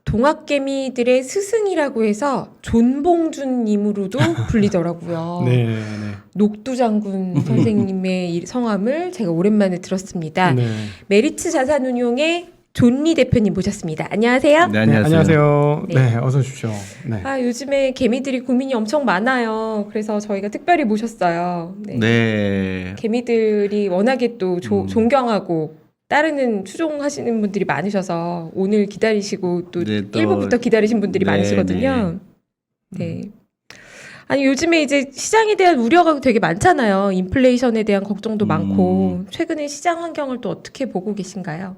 동학개미들의 스승이라고 해서 존봉준님으로도 불리더라고요. 네, 네. 녹두 장군 선생님의 이 성함을 제가 오랜만에 들었습니다. 네. 메리츠 자산운용의 존리 대표님 모셨습니다. 안녕하세요. 네, 네, 안녕하세요. 네. 네, 어서 오십시오. 네. 요즘에 개미들이 고민이 엄청 많아요. 그래서 저희가 특별히 모셨어요. 네. 네. 개미들이 워낙에 또 존경하고 따르는 추종하시는 분들이 많으셔서 오늘 기다리시고 또 네, 또 1부부터 기다리신 분들이 네, 많으시거든요. 네. 아니 요즘에 이제 시장에 대한 우려가 되게 많잖아요. 인플레이션에 대한 걱정도 많고 최근에 시장 환경을 또 어떻게 보고 계신가요?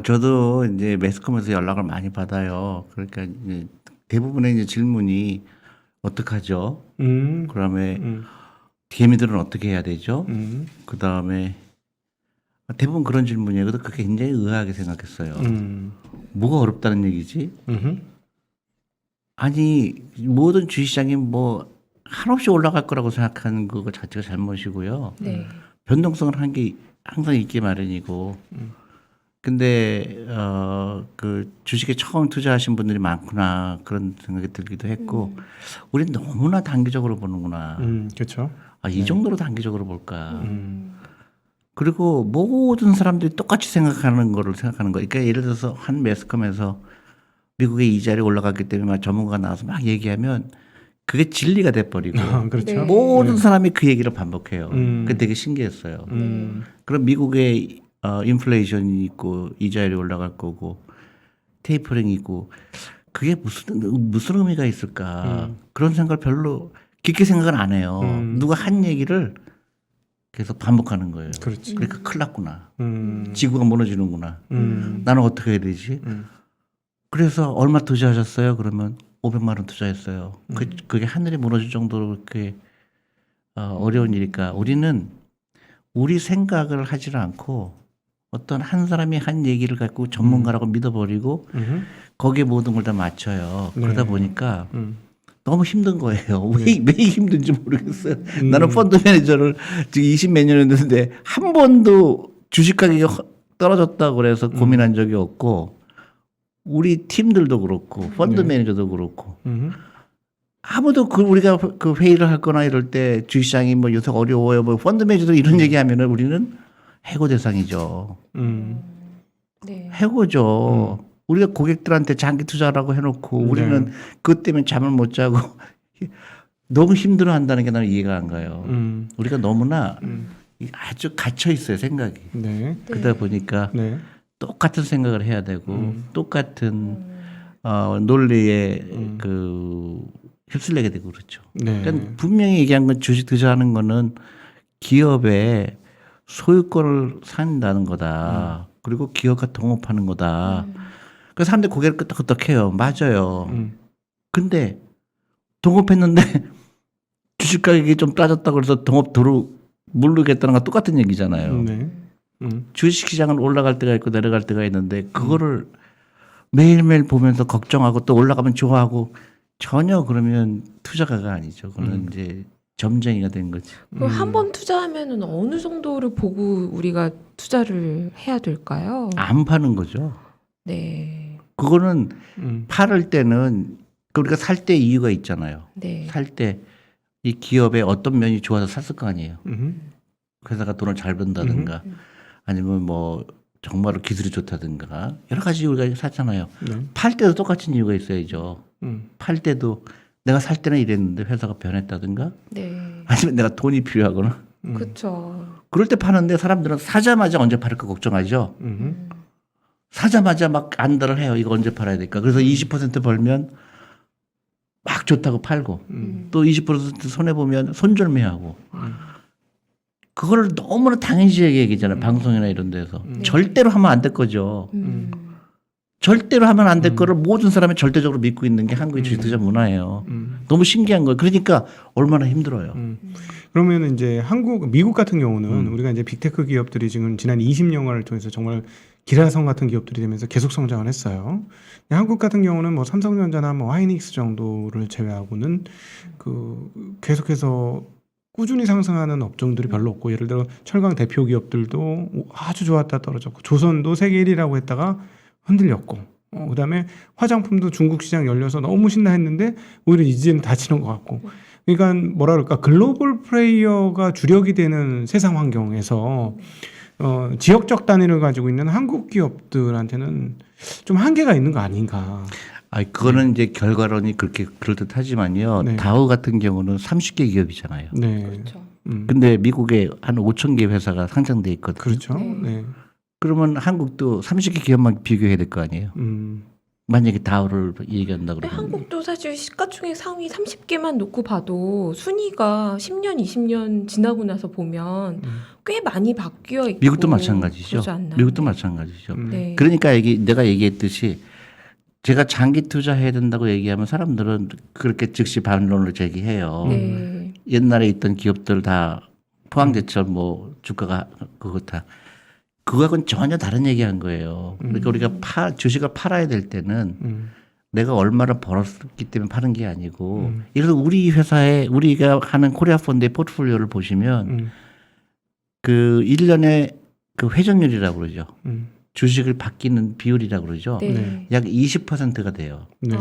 저도 이제 매스컴에서 연락을 많이 받아요. 그러니까 이제 대부분의 이제 질문이 어떡하죠? 그다음에 개미들은 어떻게 해야 되죠? 그다음에 대부분 그런 질문이에요. 그래서 그게 굉장히 의아하게 생각했어요. 뭐가 어렵다는 얘기지? 아니 모든 주식시장이 뭐 한없이 올라갈 거라고 생각하는 그거 자체가 잘못이고요. 네. 변동성을 한 게 항상 있기 마련이고. 근데 그 주식에 처음 투자하신 분들이 많구나 그런 생각이 들기도 했고 우리는 너무나 단기적으로 보는구나. 그렇죠. 이 정도로 단기적으로 볼까. 그리고 모든 사람들이 똑같이 생각하는 거를 생각하는 거. 그러니까 예를 들어서 한 매스컴에서 미국의 이자율이 올라갔기 때문에 막 전문가가 나와서 막 얘기하면 그게 진리가 돼버리고 그렇죠. 네. 모든 사람이 그 얘기를 반복해요. 그게 되게 신기했어요. 그럼 미국의 인플레이션이 있고 이자율이 올라갈 거고 테이퍼링이 있고 그게 무슨 의미가 있을까 그런 생각을 별로 깊게 생각을 안 해요. 누가 한 얘기를 계속 반복하는 거예요. 그렇지. 그러니까 큰일 났구나. 지구가 무너지는구나. 나는 어떻게 해야 되지? 그래서 얼마 투자하셨어요? 그러면 500만 원 투자했어요. 그게 하늘이 무너질 정도로 그렇게 어려운 일일까? 우리는 우리 생각을 하지 않고 어떤 한 사람이 한 얘기를 갖고 전문가라고 믿어버리고 거기에 모든 걸 다 맞춰요. 네. 그러다 보니까 너무 힘든 거예요. 왜 힘든지 모르겠어요. 나는 펀드 매니저를 지금 20몇 년 했는데 한 번도 주식 가격이 떨어졌다고 그래서 고민한 적이 없고 우리 팀들도 그렇고 펀드 매니저도 그렇고 아무도 우리가 그 회의를 할 거나 이럴 때 주식시장이 뭐 요새 어려워요. 뭐 펀드 매니저도 이런 얘기하면은 우리는 해고 대상이죠. 네. 해고죠. 우리가 고객들한테 장기 투자라고 해놓고 우리는 그것 때문에 잠을 못 자고 너무 힘들어한다는 게 나는 이해가 안 가요. 우리가 너무나 아주 갇혀 있어요 생각이. 네. 그러다 보니까 네. 똑같은 생각을 해야 되고 똑같은 논리에 그 휩쓸리게 되고 그렇죠. 네. 그러니까 분명히 얘기한 건 주식 투자하는 거는 기업의 소유권을 산다는 거다. 그리고 기업과 동업하는 거다. 그래서 사람들이 고개를 끄덕끄덕해요. 맞아요. 근데 동업했는데 주식 가격이 좀 따졌다고 그래서 동업 도로 모르겠다는 건 똑같은 얘기잖아요. 네. 주식시장은 올라갈 때가 있고 내려갈 때가 있는데 그거를 매일매일 보면서 걱정하고 또 올라가면 좋아하고 전혀 그러면 투자가가 아니죠. 그거는 이제 점쟁이가 된 거지. 그럼 한 번 투자하면은 어느 정도를 보고 우리가 투자를 해야 될까요? 안 파는 거죠. 네. 그거는 팔을 때는 우리가 살 때 이유가 있잖아요. 네. 살 때 이 기업의 어떤 면이 좋아서 샀을 거 아니에요. 회사가 돈을 잘 번다든가 아니면 뭐 정말로 기술이 좋다든가 여러 가지 우리가 샀잖아요. 팔 때도 똑같은 이유가 있어야죠. 팔 때도 내가 살 때는 이랬는데 회사가 변했다든가 네. 아니면 내가 돈이 필요하거나 그렇죠. 그럴 때 파는데 사람들은 사자마자 언제 팔을까 걱정하죠. 사자마자 막 안달을 해요. 이거 언제 팔아야 될까. 그래서 20% 벌면 막 좋다고 팔고 또 20% 손해보면 손절매하고 그거를 너무나 당연시하게 얘기잖아요. 방송이나 이런 데서. 절대로 하면 안 될 거죠. 절대로 하면 안 될 거를 모든 사람이 절대적으로 믿고 있는 게 한국의 주식 투자 문화예요. 너무 신기한 거예요. 그러니까 얼마나 힘들어요. 그러면 이제 미국 같은 경우는 우리가 이제 빅테크 기업들이 지금 지난 20년간을 통해서 정말 기라성 같은 기업들이 되면서 계속 성장을 했어요. 한국 같은 경우는 뭐 삼성전자나 뭐 하이닉스 정도를 제외하고는 그 계속해서 꾸준히 상승하는 업종들이 별로 없고 예를 들어 철강 대표 기업들도 아주 좋았다 떨어졌고 조선도 세계 1위라고 했다가 흔들렸고 그다음에 화장품도 중국 시장 열려서 너무 신나 했는데 오히려 이제는 닫히는 것 같고. 그러니까 뭐라 그럴까 글로벌 플레이어가 주력이 되는 세상 환경에서 지역적 단위를 가지고 있는 한국 기업들한테는 좀 한계가 있는 거 아닌가. 그거는 이제 결과론이 그렇게 그럴듯하지만요. 네. 다우 같은 경우는 30개 기업이잖아요. 네. 그렇죠. 근데 미국에 한 5천 개 회사가 상장돼 있거든요. 그렇죠. 네. 네. 그러면 한국도 30개 기업만 비교해야 될 거 아니에요. 만약에 다우를 얘기한다 근데 그러면. 한국도 사실 시가총액 상위 30개만 놓고 봐도 순위가 10년, 20년 지나고 나서 보면 꽤 많이 바뀌어 있고. 미국도 마찬가지죠. 그러지 않나요? 미국도 마찬가지죠. 네. 그러니까 내가 얘기했듯이 제가 장기 투자해야 된다고 얘기하면 사람들은 그렇게 즉시 반론을 제기해요. 네. 옛날에 있던 기업들 다 포항제철 뭐 주가가 그거 다 그거하고는 전혀 다른 얘기한 거예요. 그러니까 우리가 주식을 팔아야 될 때는 내가 얼마를 벌었기 때문에 파는 게 아니고 예를 들어 우리 회사에 우리가 하는 코리아 펀드의 포트폴리오를 보시면 그 1년에 그 회전율이라고 그러죠. 주식을 바뀌는 비율이라고 그러죠. 네. 네. 약 20%가 돼요. 네.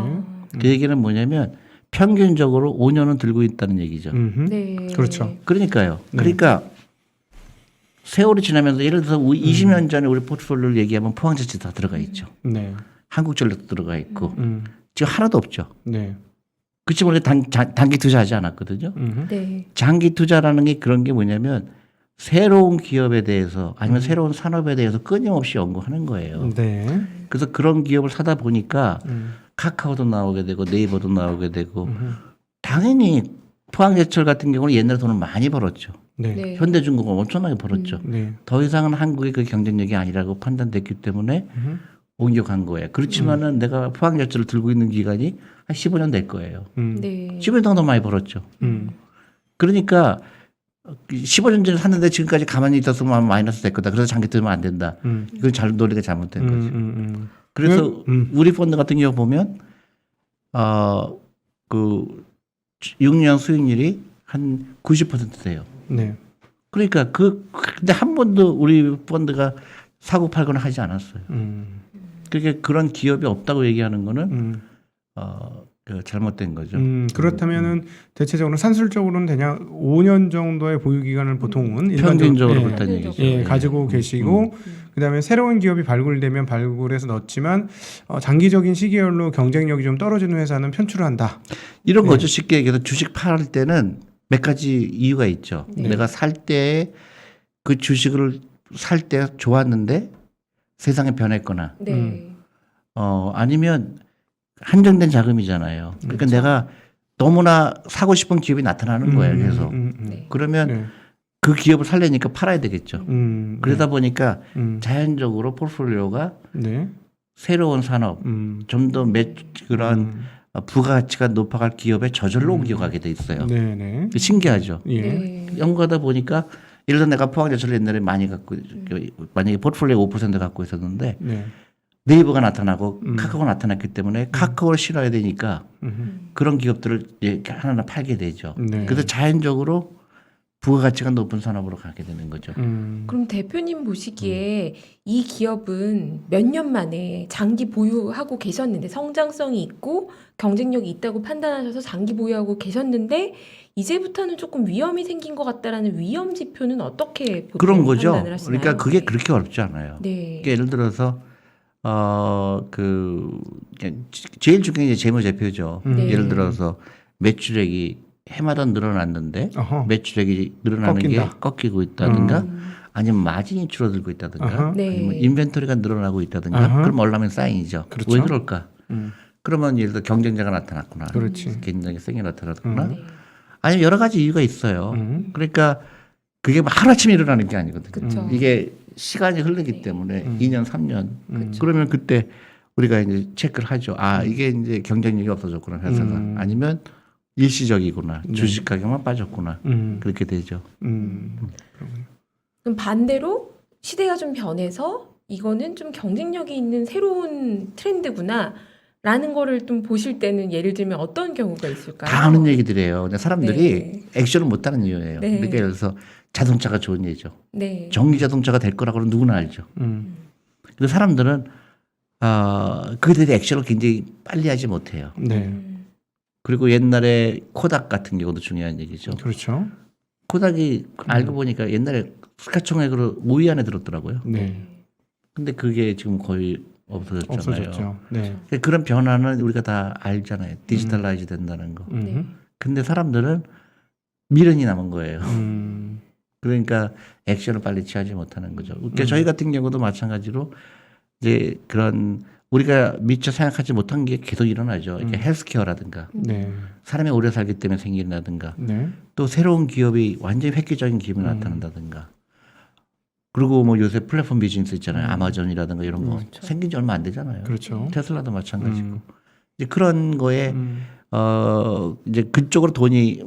그 얘기는 뭐냐면 평균적으로 5년은 들고 있다는 얘기죠. 네. 그렇죠. 그러니까요. 네. 그러니까 세월이 지나면서 예를 들어서 20년 전에 우리 포트폴리오를 얘기하면 포항제철 다 들어가 있죠. 네. 한국전력도 들어가 있고 지금 하나도 없죠. 네. 그렇지만 우리 단기 투자하지 않았거든요. 네. 장기 투자라는 게 그런 게 뭐냐면 새로운 기업에 대해서 아니면 새로운 산업에 대해서 끊임없이 연구하는 거예요. 네. 그래서 그런 기업을 사다 보니까 카카오도 나오게 되고 네이버도 나오게 되고 당연히 포항제철 같은 경우는 옛날에 돈을 많이 벌었죠. 네. 네. 현대중공업 엄청나게 벌었죠. 네. 더 이상은 한국의 그 경쟁력이 아니라고 판단됐기 때문에 옮겨간 거예요. 그렇지만은 내가 포항제철을 들고 있는 기간이 한 15년 될 거예요. 네. 15년 동안 많이 벌었죠. 그러니까 15년 전에 샀는데 지금까지 가만히 있었으면 마이너스 될 거다. 그래서 장기 들면 안 된다. 이건 논리가 잘못된 거죠. 그래서 우리 펀드 같은 경우 보면 그 6년 수익률이 한 90% 돼요. 네. 그러니까 근데 한 번도 우리 펀드가 사고 팔거나 하지 않았어요. 그러니까 그런 기업이 없다고 얘기하는 거는 그 잘못된 거죠. 그렇다면은 대체적으로 산술적으로는 그냥 5년 정도의 보유 기간을 보통은 평균적으로 예, 그렇다는 얘기죠. 예, 가지고 계시고 그다음에 새로운 기업이 발굴되면 발굴해서 넣지만 장기적인 시계열로 경쟁력이 좀 떨어지는 회사는 편출을 한다. 이런 거죠. 쉽게 얘기해서 주식 팔 때는 몇 가지 이유가 있죠. 네. 내가 살 때 그 주식을 살 때 좋았는데 세상이 변했거나 네. 아니면 한정된 자금이잖아요. 그러니까 내가 너무나 사고 싶은 기업이 나타나는 거예요. 계속. 네. 그러면 네. 그 기업을 살려니까 팔아야 되겠죠. 그러다 보니까 음. 자연적으로 포트폴리오가 네. 새로운 산업, 좀 더 그런 부가가치가 높아갈 기업에 저절로 옮겨가게 돼 있어요. 네, 네. 신기하죠. 예. 네. 연구하다 보니까 예를 들어 내가 포항제철 옛날에 많이 갖고 만약에 포트폴리오 5% 갖고 있었는데 네. 네이버가 나타나고 카카오가 나타났기 때문에 카카오를 실어야 되니까 그런 기업들을 하나하나 팔게 되죠. 네. 그래서 자연적으로 부가가치가 높은 산업으로 가게 되는 거죠. 그럼 대표님 보시기에 이 기업은 몇 년 만에 장기 보유하고 계셨는데 성장성이 있고 경쟁력이 있다고 판단하셔서 장기 보유하고 계셨는데 이제부터는 조금 위험이 생긴 것 같다라는 위험 지표는 어떻게 보통 그런 거죠. 판단을 하시나요? 그러니까 그게 네. 그렇게 어렵지 않아요. 네. 그러니까 예를 들어서 제일 중요한 게 재무제표죠. 네. 예를 들어서 매출액이 해마다 늘어났는데 어허. 매출액이 늘어나는 꺾인다. 게 꺾이고 있다든가 아니면 마진이 줄어들고 있다든가 어허. 네. 아니면 인벤토리가 늘어나고 있다든가 어허. 그럼 얼라면 사인이죠. 그렇죠. 왜 그럴까? 그러면 예를 들어 경쟁자가 나타났구나. 그렇지. 굉장히 세게 나타났구나. 네. 아니면 여러 가지 이유가 있어요. 그러니까 그게 뭐 하루아침에 일어나는 게 아니거든요. 그쵸. 이게 시간이 흐르기 때문에 2년, 3년. 그쵸. 그러면 그때 우리가 이제 체크를 하죠. 아, 이게 이제 경쟁력이 없어졌구나, 회사가. 아니면 일시적이구나. 네. 주식 가격만 빠졌구나. 그렇게 되죠. 그럼 반대로 시대가 좀 변해서 이거는 좀 경쟁력이 있는 새로운 트렌드구나 라는 거를 좀 보실 때는 예를 들면 어떤 경우가 있을까요? 다 아는 얘기들이에요. 근데 사람들이 네. 액션을 못 하는 이유예요. 네. 그러니까 예를 들어서 자동차가 좋은 예죠. 네. 전기 자동차가 될 거라고는 누구나 알죠. 근데 사람들은 그들이 액션을 굉장히 빨리 하지 못해요. 네. 그리고 옛날에 코닥 같은 경우도 중요한 얘기죠. 그렇죠. 코닥이 알고 보니까 옛날에 스카총액으로 5위 안에 들었더라고요. 네. 근데 그게 지금 거의 없어졌잖아요. 없어졌죠. 네. 그런 변화는 우리가 다 알잖아요. 디지털라이즈 된다는 거. 네. 근데 사람들은 미련이 남은 거예요. 음. 그러니까 액션을 빨리 취하지 못하는 거죠. 그러니까 음. 저희 같은 경우도 마찬가지로 이제 그런 우리가 미처 생각하지 못한 게 계속 일어나죠. 이렇게 헬스케어라든가 네. 사람이 오래 살기 때문에 생긴다든가 네. 또 새로운 기업이 완전히 획기적인 기업이 나타난다든가 그리고 뭐 요새 플랫폼 비즈니스 있잖아요. 아마존이라든가 이런 거 그렇죠. 생긴 지 얼마 안 되잖아요. 그렇죠. 테슬라도 마찬가지고 이제 그런 거에 음. 이제 그쪽으로 돈이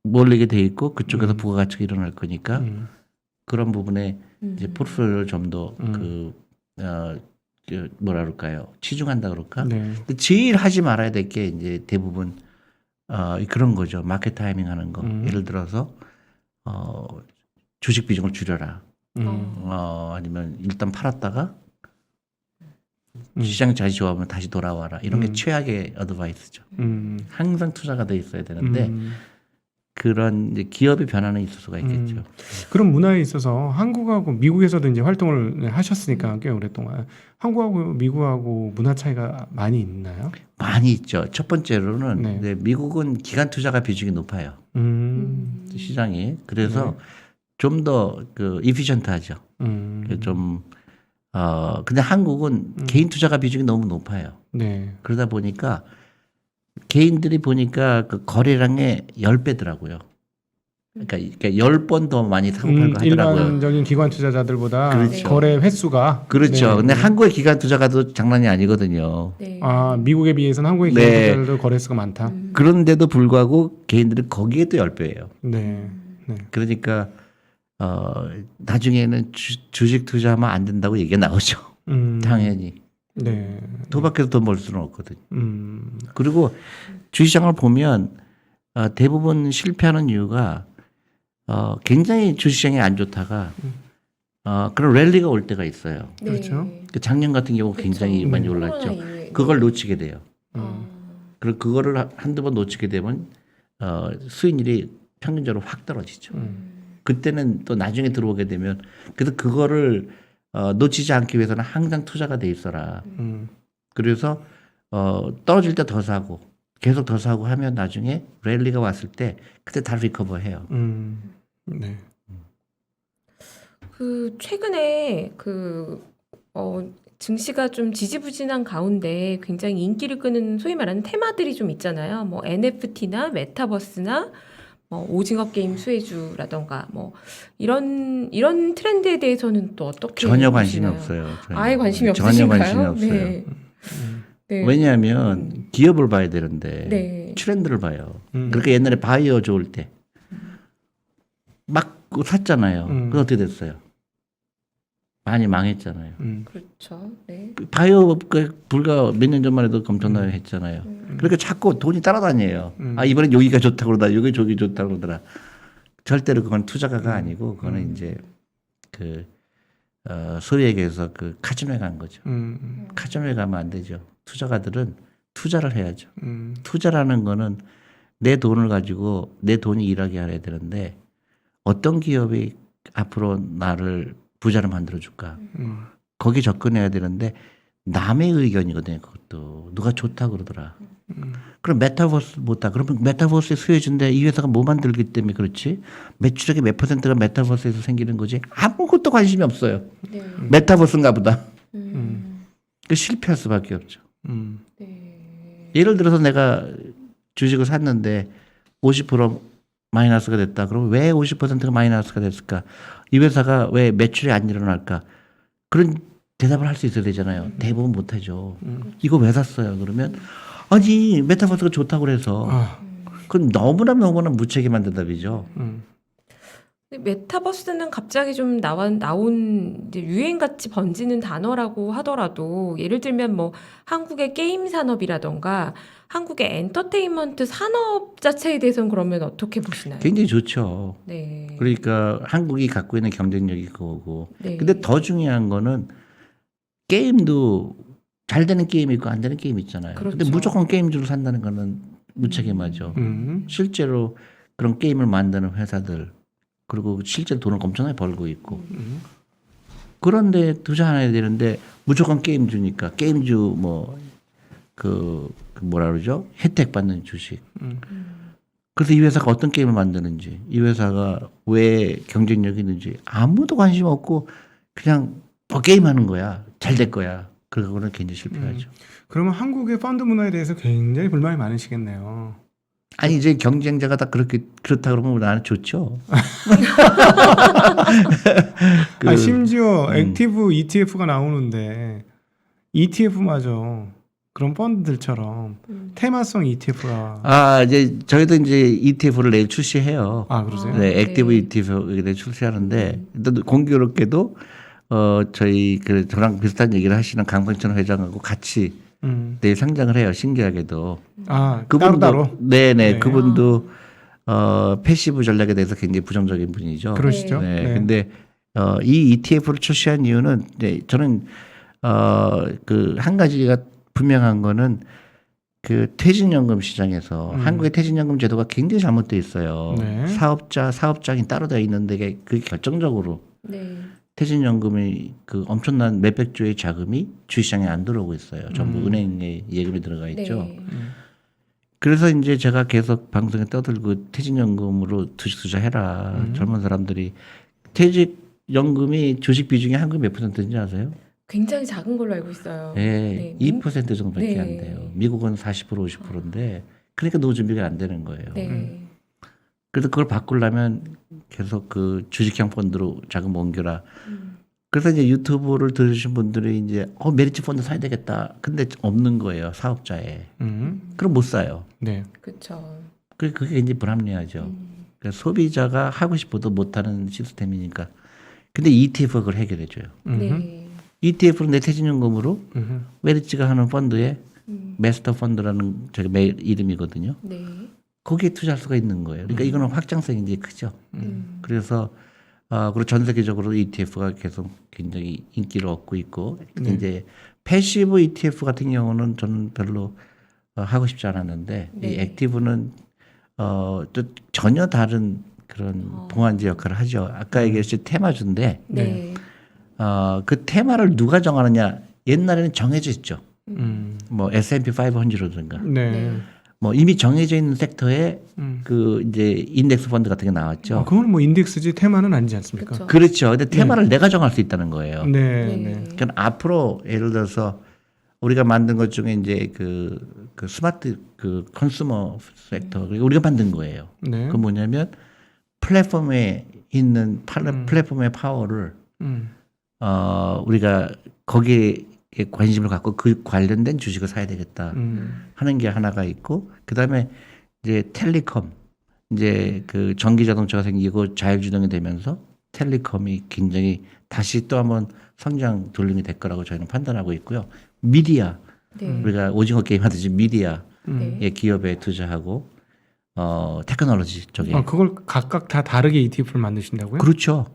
몰리게 돼 있고 그쪽에서 부가가치가 일어날 거니까 그런 부분에 이제 포트폴리오를 좀 더 뭐라 그럴까요? 치중한다 그럴까? 네. 근데 제일 하지 말아야 될 게 이제 대부분 그런 거죠. 마켓 타이밍 하는 거. 예를 들어서 주식 비중을 줄여라. 아니면 일단 팔았다가 시장이 다시 좋아하면 다시 돌아와라. 이런 게 최악의 어드바이스죠. 항상 투자가 돼 있어야 되는데 그런 이제 기업의 변화는 있을 수가 있겠죠. 그런 문화에 있어서 한국하고 미국에서도 이제 활동을 하셨으니까 꽤 오랫동안 한국하고 미국하고 문화 차이가 많이 있나요? 많이 있죠. 첫 번째로는 네. 이제 미국은 기관 투자가 비중이 높아요. 시장이. 그래서 좀 더 그 이피션트하죠. 좀 근데 한국은 개인 투자가 비중이 너무 높아요. 네. 그러다 보니까 개인들이 보니까 그 거래량의 10배더라고요. 그러니까 10번 더 많이 사고 팔고 하더라고요. 일반적인 기관 투자자들보다 그렇죠. 거래 횟수가 그렇죠. 네. 근데 한국의 기관 투자가 또 장난이 아니거든요. 네. 아 미국에 비해서는 한국의 기관 네. 투자자들도 거래 횟수가 많다. 그런데도 불구하고 개인들은 거기에 또 10배예요. 네. 네. 그러니까 나중에는 주식 투자하면 안 된다고 얘기가 나오죠. 당연히. 네. 도박해서 돈 벌 수는 없거든요. 그리고 주식시장을 보면 대부분 실패하는 이유가 굉장히 주식시장이 안 좋다가 그런 랠리가 올 때가 있어요. 네. 그렇죠. 그 작년 같은 경우 굉장히 그렇죠. 많이 코로나 올랐죠. 이후에. 그걸 놓치게 돼요. 아. 그리고 그거를 한두 번 놓치게 되면 수익률이 평균적으로 확 떨어지죠. 그때는 또 나중에 들어오게 되면 그래서 그거를 놓치지 않기 위해서는 항상 투자가 돼 있어라. 그래서 떨어질 때 더 사고 계속 더 사고 하면 나중에 랠리가 왔을 때 그때 다 리커버해요. 네. 그 최근에 증시가 좀 지지부진한 가운데 굉장히 인기를 끄는 소위 말하는 테마들이 좀 있잖아요. 뭐 NFT나 메타버스나 뭐 오징어 게임 수혜주라던가 뭐 이런 트렌드에 대해서는 또 어떻게 전혀 관심이 보시나요? 없어요. 저희는. 아예 관심이 전혀 없으신가요? 관심이 없어요. 네. 네. 왜냐하면 기업을 봐야 되는데 네. 트렌드를 봐요. 그러니까 옛날에 바이오 좋을 때 막 샀잖아요. 그거 어떻게 됐어요? 많이 망했잖아요. 그렇죠. 네. 바이오 불과 몇 년 전만 해도 엄청나게 했잖아요. 그러니까 자꾸 돈이 따라다녀요. 아 이번엔 여기가 좋다고 그러다 여기 저기 좋다고 그러더라. 절대로 그건 투자가가 아니고 그거는 이제 그 소위 얘기해서 그 카지노에 간 거죠. 카지노에 가면 안 되죠. 투자가들은 투자를 해야죠. 투자라는 거는 내 돈을 가지고 내 돈이 일하게 해야 되는데 어떤 기업이 앞으로 나를 부자를 만들어줄까? 거기 접근해야 되는데 남의 의견이거든요. 그것도 누가 좋다 그러더라. 그럼 메타버스 못다. 그러면 메타버스에 수혜준데 이 회사가 뭐 만들기 때문에 그렇지? 매출액의 몇 %가 메타버스에서 생기는 거지? 아무것도 관심이 없어요. 네. 메타버스인가 보다. 그 실패할 수밖에 없죠. 네. 예를 들어서 내가 주식을 샀는데 50% 마이너스가 됐다. 그럼 왜 50%가 마이너스가 됐을까? 이 회사가 왜 매출이 안 일어날까? 그런 대답을 할 수 있어야 되잖아요. 대부분 못하죠. 이거 왜 샀어요? 그러면 아니 메타버스가 좋다고 그래서 그건 너무나 무책임한 대답이죠. 근데 메타버스는 갑자기 좀 나온 이제 유행같이 번지는 단어라고 하더라도 예를 들면 뭐 한국의 게임 산업이라던가 한국의 엔터테인먼트 산업 자체에 대해서는 그러면 어떻게 보시나요? 굉장히 좋죠. 네. 그러니까 한국이 갖고 있는 경쟁력이 그거고. 네. 근데 더 중요한 거는 게임도 잘 되는 게임이 있고 안 되는 게임이 있잖아요. 그렇죠. 근데 무조건 게임주로 산다는 거는 무책임하죠. 실제로 그런 게임을 만드는 회사들 그리고 실제로 돈을 엄청나게 벌고 있고 그런데 투자해야 되는데 무조건 게임주니까 게임주 그 뭐라 그러죠? 혜택 받는 주식. 그래서 이 회사가 어떤 게임을 만드는지, 이 회사가 왜 경쟁력이 있는지 아무도 관심 없고 그냥 게임하는 거야. 잘 될 거야. 그거는 굉장히 실패하죠. 그러면 한국의 펀드 문화에 대해서 굉장히 불만이 많으시겠네요. 아니 이제 경쟁자가 다 그렇다 그러면 나는 좋죠. 심지어 액티브 ETF가 나오는데 ETF마저 그런 펀드들처럼 테마성 ETF가 이제 저희도 이제 ETF를 내일 출시해요. 그러세요? 네, 액티브 네. ETF를 내일 출시하는데 또 공교롭게도 저희 저랑 비슷한 얘기를 하시는 강병천 회장하고 같이 내일 상장을 해요. 신기하게도. 따로? 네네. 그분도 패시브 전략에 대해서 굉장히 부정적인 분이죠. 그러시죠? 네. 네. 근데 이 ETF를 출시한 이유는 저는 그 한 가지가 분명한 거는 그 퇴직연금 시장에서 한국의 퇴직연금 제도가 굉장히 잘못돼 있어요. 네. 사업장이 따로 되어 있는데 그게 결정적으로 네. 퇴직연금이 그 엄청난 몇백 조의 자금이 주시장에 안 들어오고 있어요. 전부 은행에 예금이 들어가 있죠. 네. 그래서 이제 제가 계속 방송에 떠들고 퇴직연금으로 주식 투자해라. 젊은 사람들이 퇴직연금이 주식 비중이 한국 몇 %인지 아세요? 굉장히 작은 걸로 알고 있어요. 네, 네. 2% 정도밖에 네. 안 돼요. 미국은 40% 50%인데 그러니까 노후 준비가 안 되는 거예요. 네. 그래서 그걸 바꾸려면 계속 그 주식형 펀드로 자금 옮겨라. 그래서 이제 유튜브를 들으신 분들이 이제 메리츠 펀드 사야 되겠다. 근데 없는 거예요 사업자에. 그럼 못 사요. 네. 그렇죠. 그게 이제 불합리하죠. 그러니까 소비자가 하고 싶어도 못하는 시스템이니까. 근데 ETF가 그걸 해결해줘요. 네. ETF는 내 퇴직연금으로 메리츠가 하는 펀드에 메스터 펀드라는 저기 이름이거든요. 네. 거기에 투자할 수가 있는 거예요. 그러니까 이거는 확장성이 이제 크죠. 그래서 그리고 전 세계적으로 ETF가 계속 굉장히 인기를 얻고 있고 이제 패시브 ETF 같은 경우는 저는 별로 하고 싶지 않았는데 네. 이 액티브는 또 전혀 다른 그런 봉환제 역할을 하죠. 아까 얘기했듯이 테마주인데 네. 그 테마를 누가 정하느냐? 옛날에는 정해져 있죠. 뭐 S&P 500라든가. 네. 뭐 이미 정해져 있는 섹터에 그 이제 인덱스 펀드 같은 게 나왔죠. 그건 뭐 인덱스지 테마는 아니지 않습니까? 그쵸. 그렇죠. 근데 테마를 내가 정할 수 있다는 거예요. 네. 네. 네. 그러니까 앞으로 예를 들어서 우리가 만든 것 중에 이제 그 스마트 그 컨슈머 섹터 우리가 만든 거예요. 네. 그 뭐냐면 플랫폼에 있는 플랫폼의 파워를 우리가 거기에 관심을 갖고 그 관련된 주식을 사야 되겠다 하는 게 하나가 있고 그다음에 이제 텔리컴 이제 그 전기 자동차가 생기고 자율주행이 되면서 텔리컴이 굉장히 다시 또 한번 성장 돌림이 될 거라고 저희는 판단하고 있고요. 미디어 네. 우리가 오징어 게임 하듯이 미디어의 네. 기업에 투자하고 테크놀로지 쪽에 그걸 각각 다 다르게 ETF를 만드신다고요? 그렇죠.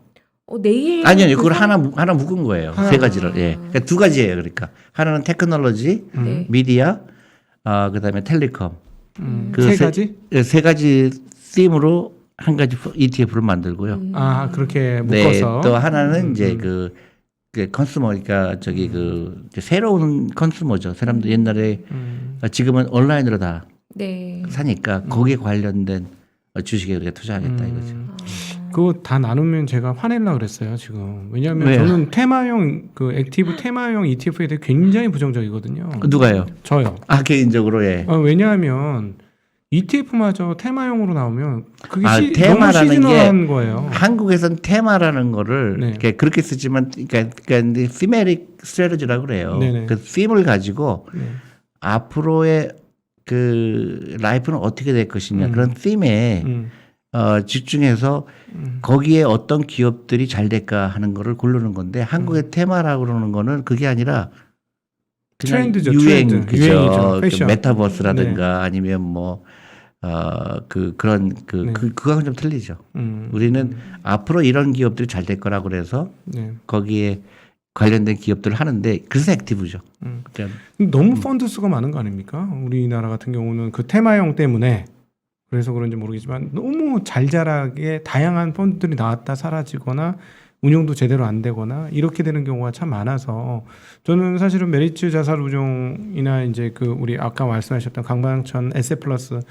내일 아니요, 그걸 하나 묶은 거예요. 세 가지를. 예, 그러니까 두 가지예요. 그러니까 하나는 테크놀로지, 네. 미디어, 그다음에 텔리컴. 세 가지? 세 가지 팀으로 한 가지 ETF를 만들고요. 그렇게 네, 묶어서. 또 하나는 이제 그 컨슈머, 그러니까 저기 그 이제 새로운 컨슈머죠. 사람들 옛날에 지금은 온라인으로 다 네. 사니까 거기에 관련된 주식에 우리가 투자하겠다 이거죠. 그거 다 나누면 제가 화낼라 그랬어요 지금. 왜냐하면 왜요? 저는 테마형 그 액티브 테마형 ETF에 대해 굉장히 부정적이거든요. 누가요? 저요. 개인적으로 예. 왜냐하면 ETF마저 테마형으로 나오면 그게 너무 테마라는 시즈널한 거예요. 한국에선 테마라는 거를 네. 이렇게 그렇게 쓰지만 그러니까 thematic strategy라고 그래요. 네네. 그 them을 가지고 네. 앞으로의 그 라이프는 어떻게 될 것이냐 그런 theme에 집중해서 거기에 어떤 기업들이 잘 될까 하는 거를 고르는 건데 한국의 테마라고 그러는 거는 그게 아니라 그냥 트렌드죠, 유행, 트렌드. 그죠? 유행이죠, 패션. 메타버스라든가 아니면 뭐 그런 그거하고는 좀 틀리죠. 우리는 앞으로 이런 기업들이 잘 될 거라고 그래서 네. 거기에 관련된 기업들을 하는데 그래서 액티브죠. 그러니까 너무 펀드 수가 많은 거 아닙니까? 우리나라 같은 경우는 그 테마형 때문에 그래서 그런지 모르겠지만 너무 잘잘하게 다양한 펀드들이 나왔다 사라지거나 운용도 제대로 안 되거나 이렇게 되는 경우가 참 많아서 저는 사실은 메리츠 자산운용이나 이제 그 우리 아까 말씀하셨던 강방천 에셋플러스의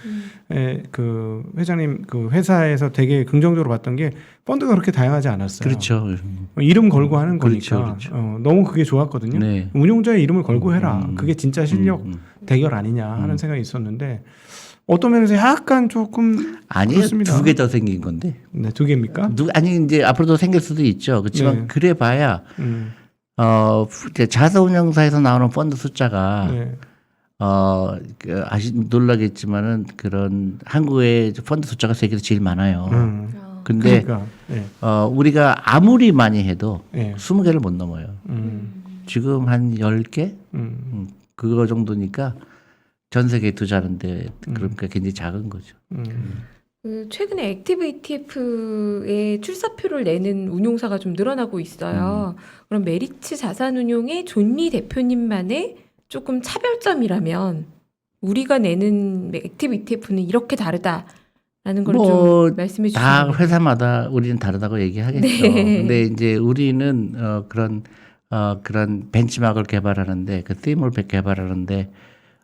그 회장님 그 회사에서 되게 긍정적으로 봤던 게 펀드가 그렇게 다양하지 않았어요. 그렇죠. 이름 걸고 하는 그렇죠, 거니까 그렇죠. 너무 그게 좋았거든요. 네. 운용자의 이름을 걸고 해라. 그게 진짜 실력 대결 아니냐 하는 생각이 있었는데 어떤 면에서 약간 조금 아니에요. 그렇습니다. 2개 더 생긴 건데. 네, 2개입니까? 아니 이제 앞으로도 생길 수도 있죠. 그렇지만 네. 그래봐야 이제 자산운용사에서 나오는 펀드 숫자가 네. 놀라겠지만은 그런 한국의 펀드 숫자가 세계에서 제일 많아요. 근데 그러니까 네. 우리가 아무리 많이 해도 네. 20개를 못 넘어요. 지금 한 10개? 그거 정도니까 전 세계에 투자하는데 그러니까 굉장히 작은 거죠. 그 최근에 액티브 ETF의 출사표를 내는 운용사가 좀 늘어나고 있어요. 그럼 메리츠 자산운용의 존리 대표님만의 조금 차별점이라면 우리가 내는 액티브 ETF는 이렇게 다르다라는 걸 좀 말씀해 주시면 다 회사마다 우리는 다르다고 얘기하겠죠. 네. 근데 이제 우리는 그런 벤치마크를 개발하는데 그 팀을 개발하는데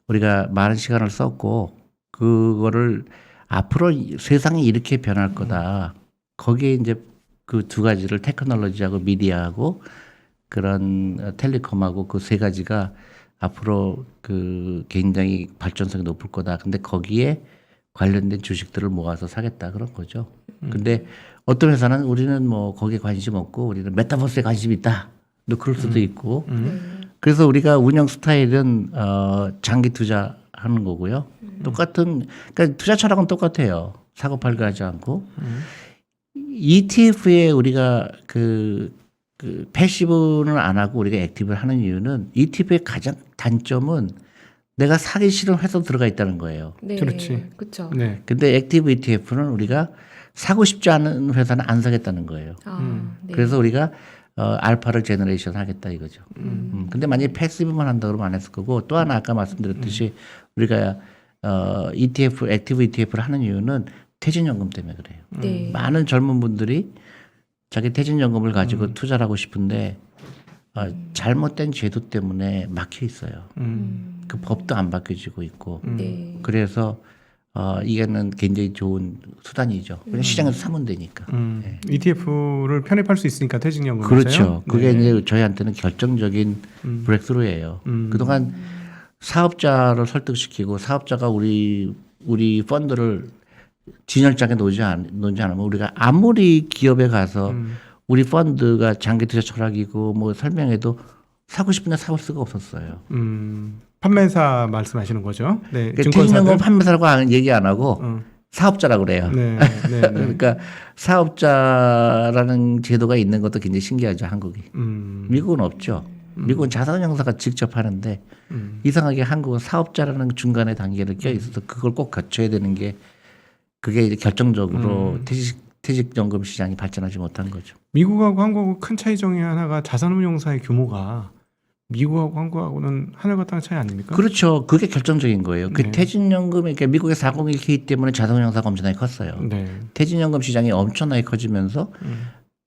우리가 많은 시간을 썼고 그거를 앞으로 세상이 이렇게 변할 거다. 거기에 이제 그 두 가지를 테크놀로지하고 미디어하고 그런 텔레콤하고 그 세 가지가 앞으로 그 굉장히 발전성이 높을 거다. 근데 거기에 관련된 주식들을 모아서 사겠다 그런 거죠. 근데 어떤 회사는 우리는 뭐 거기에 관심 없고 우리는 메타버스에 관심 있다. 또 그럴 수도 있고. 그래서 우리가 운영 스타일은 장기 투자하는 거고요. 그러니까 투자 철학은 똑같아요. 사고 팔고 하지 않고. ETF에 우리가 그 패시브는 안 하고 우리가 액티브를 하는 이유는 ETF의 가장 단점은 내가 사기 싫은 회사 들어가 있다는 거예요. 네. 그렇지. 그렇죠. 네. 근데 액티브 ETF는 우리가 사고 싶지 않은 회사는 안 사겠다는 거예요. 네. 그래서 우리가 알파를 제너레이션 하겠다 이거죠. 근데 만약에 패시브만 한다 그러면 안 했을 거고 또 하나 아까 말씀드렸듯이 우리가 ETF, 액티브 ETF를 하는 이유는 퇴직연금 때문에 그래요. 네. 많은 젊은 분들이 자기 퇴직연금을 가지고 투자를 하고 싶은데 잘못된 제도 때문에 막혀 있어요. 그 법도 안 바뀌어지고 있고. 네. 그래서 이게는 굉장히 좋은 수단이죠. 그냥 시장에서 사면 되니까. 네. ETF를 편입할 수 있으니까 퇴직연금에서요. 그렇죠. 그게 네. 이제 저희한테는 결정적인 브렉스루예요. 그동안 사업자를 설득시키고 사업자가 우리 펀드를 진열장에 놓지 않으면 우리가 아무리 기업에 가서 우리 펀드가 장기 투자 철학이고 뭐 설명해도 사고 싶은데 사볼 수가 없었어요. 판매사 말씀하시는 거죠? 네. 그러니까 퇴직연금 증권사들. 판매사라고 얘기 안 하고 사업자라고 그래요. 네. 네. 네. 그러니까 사업자라는 제도가 있는 것도 굉장히 신기하죠, 한국이. 미국은 없죠. 미국은 자산운용사가 직접 하는데 이상하게 한국은 사업자라는 중간에 단계를 껴 있어서 그걸 꼭 갖춰야 되는 게 그게 이제 결정적으로 퇴직연금 시장이 발전하지 못한 거죠. 미국하고 한국하고 큰 차이 중에 하나가 자산운용사의 규모가 미국하고 한국하고는 하늘과 땅 차이 아닙니까? 그렇죠. 그게 결정적인 거예요. 그 네. 퇴직연금이 그러니까 미국의 401k 때문에 자산운용사가 엄청나게 컸어요. 네. 퇴직연금 시장이 엄청나게 커지면서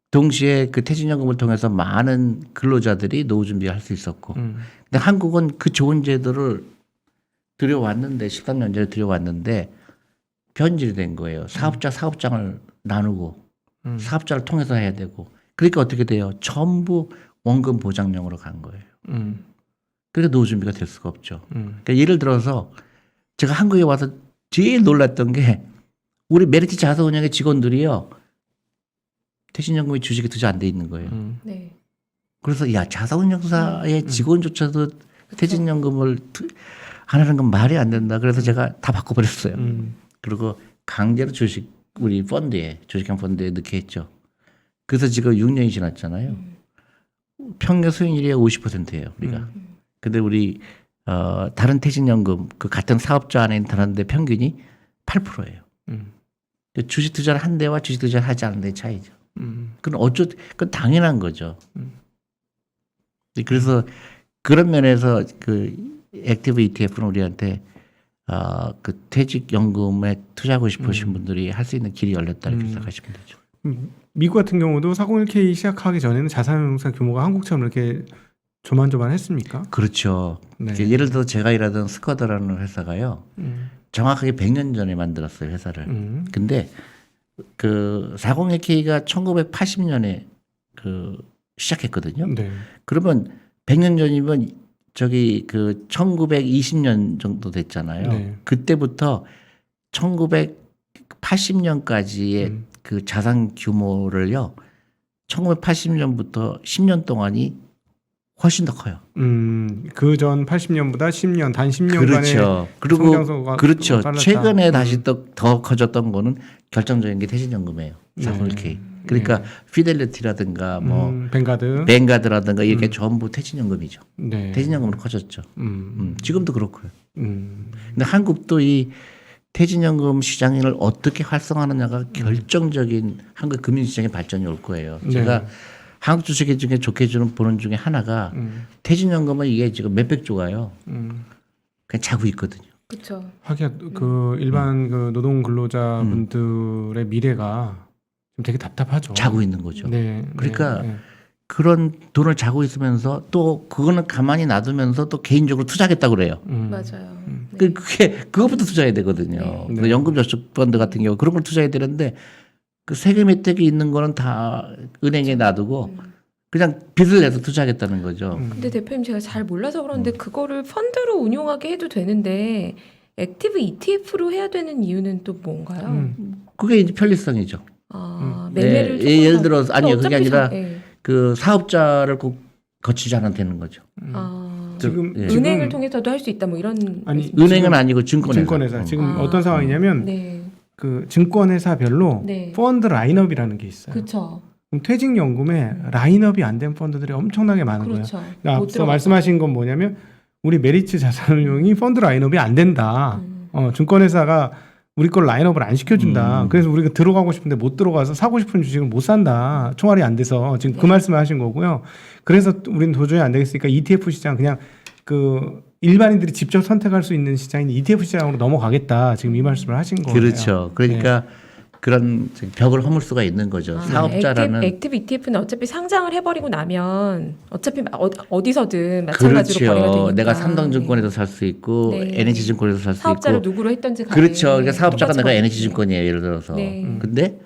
동시에 그 퇴직연금을 통해서 많은 근로자들이 노후 준비할 수 있었고 근데 한국은 그 좋은 제도를 들여왔는데 13년 전에 들여왔는데 변질이 된 거예요. 사업장을 나누고 사업자를 통해서 해야 되고 그러니까 어떻게 돼요? 전부 원금 보장형으로 간 거예요. 그러니까 노후 준비가 될 수가 없죠. 그러니까 예를 들어서 제가 한국에 와서 제일 놀랐던 게 우리 메리츠 자산운용의 직원들이요. 퇴직연금이 주식에 투자 안 돼 있는 거예요. 네. 그래서 야 자산운용사의 직원조차도 퇴직연금을 안 하는 건 말이 안 된다. 그래서 제가 다 바꿔버렸어요. 그리고 강제로 우리 펀드에 주식형 펀드에 넣게 했죠. 그래서 지금 6년이 지났잖아요. 평균 수익률이 50%예요. 우리가. 근데 우리 다른 퇴직연금 그 같은 사업자 안에 다른데 평균이 8%예요. 주식 투자를 한 데와 주식 투자를 하지 않은 데의 차이죠. 그건 그건 당연한 거죠. 그래서 그런 면에서 그 액티브 ETF는 우리한테 그 퇴직연금에 투자하고 싶으신 분들이 할 수 있는 길이 열렸다 이렇게 생각하시면 되죠. 미국 같은 경우도 401k 시작하기 전에는 자산운용사 규모가 한국처럼 이렇게 조만조만했습니까? 그렇죠. 네. 예를 들어 제가 일하던 스쿼드라는 회사가요. 정확하게 100년 전에 만들었어요 회사를. 근데 그 401k가 1980년에 그 시작했거든요. 네. 그러면 100년 전이면 저기 그 1920년 정도 됐잖아요. 네. 그때부터 1980년까지의 그 자산 규모를요. 1980년부터 10년 동안이 훨씬 더 커요. 그 전 80년보다 10년, 단 10년간의 그렇죠. 그리고 성장세가 그렇죠. 빨랐다. 최근에 다시 또 더 커졌던 거는 결정적인 게 퇴직연금이에요. 401k. 그러니까 피델리티라든가 뭐 뱅가드라든가 이게 전부 퇴직연금이죠. 네. 퇴직연금으로 커졌죠. 지금도 그렇고요. 근데 한국도 이 퇴직연금 시장을 어떻게 활성화하느냐가 결정적인 한국 금융시장의 발전이 올 거예요. 제가 한국 주식 중에 좋게 보는 중에 하나가 퇴직연금은 이게 지금 몇백 조가요. 그냥 자고 있거든요. 그렇죠. 하긴 그 일반 그 노동 근로자분들의 미래가 좀 되게 답답하죠. 자고 있는 거죠. 네. 그러니까 그런 돈을 자고 있으면서 또 그거는 가만히 놔두면서 또 개인적으로 투자하겠다고 그래요. 맞아요. 네. 그것부터 투자해야 되거든요. 네. 연금저축펀드 같은 경우 그런 걸 투자해야 되는데 그 세금 혜택이 있는 거는 다 은행에 놔두고 그냥 빚을 내서 투자하겠다는 거죠. 근데 대표님 제가 잘 몰라서 그런데 그거를 펀드로 운용하게 해도 되는데 액티브 ETF로 해야 되는 이유는 또 뭔가요? 그게 이제 편리성이죠. 매매를 조금 예를 더- 들어서 아니요 그게 어차피 아니라 예. 그 사업자를 꼭 거치지 않아도 되는 거죠. 지금 예. 은행을 통해서도 할 수 있다 뭐 이런 아니 은행은 아니고 증권회사. 증권회사 지금 어떤 상황이냐면 네. 그 증권회사별로 네. 펀드 라인업이라는 게 있어요. 그렇죠. 그럼 퇴직연금에 라인업이 안 된 펀드들이 엄청나게 많은 그렇죠. 거예요. 못 앞서 들어가서. 말씀하신 건 뭐냐면 우리 메리츠 자산운용이 펀드 라인업이 안 된다. 증권회사가 우리 걸 라인업을 안 시켜준다. 그래서 우리가 들어가고 싶은데 못 들어가서 사고 싶은 주식을 못 산다. 총알이 안 돼서 지금 그 말씀을 하신 거고요. 그래서 우리는 도저히 안 되겠으니까 ETF 시장 그냥 그 일반인들이 직접 선택할 수 있는 시장인 ETF 시장으로 넘어가겠다. 지금 이 말씀을 하신 거예요. 그렇죠. 그러니까 그런 벽을 허물 수가 있는 거죠. 사업자라는 액티브 ETF는 어차피 상장을 해버리고 나면 어차피 어디서든 마찬가지로 거래가 그렇죠. 되니까. 내가 삼성증권에서 살 수 있고 네. NH증권에서 살 수 사업자를 있고 누구로 했던지 간에 그렇죠. 그러니까 사업자가 똑같이 내가 거래가 NH증권이에요. 예를 들어서. 네. 근데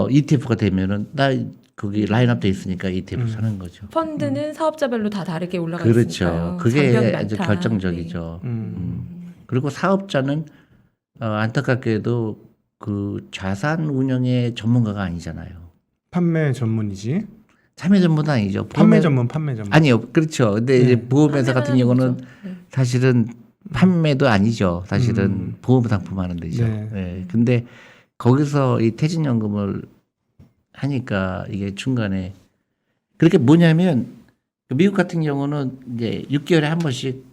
ETF가 되면은 나 거기 라인업 돼 있으니까 ETF 사는 거죠. 펀드는 사업자별로 다 다르게 올라가 그렇죠. 있으니까요. 그게 장벽이 아주 많다. 결정적이죠. 그리고 사업자는 안타깝게도 그 자산 운영의 전문가가 아니잖아요. 판매 전문이지. 참여 전문은 아니죠. 판매 전문. 아니요, 그렇죠. 근데 이제 보험회사 같은 판매만 경우는 하는 거죠. 네. 사실은 판매도 아니죠. 사실은 보험 상품 하는 데죠. 네. 네. 근데 거기서 이 퇴직연금을 하니까 이게 중간에 그렇게 뭐냐면 미국 같은 경우는 이제 6개월에 한 번씩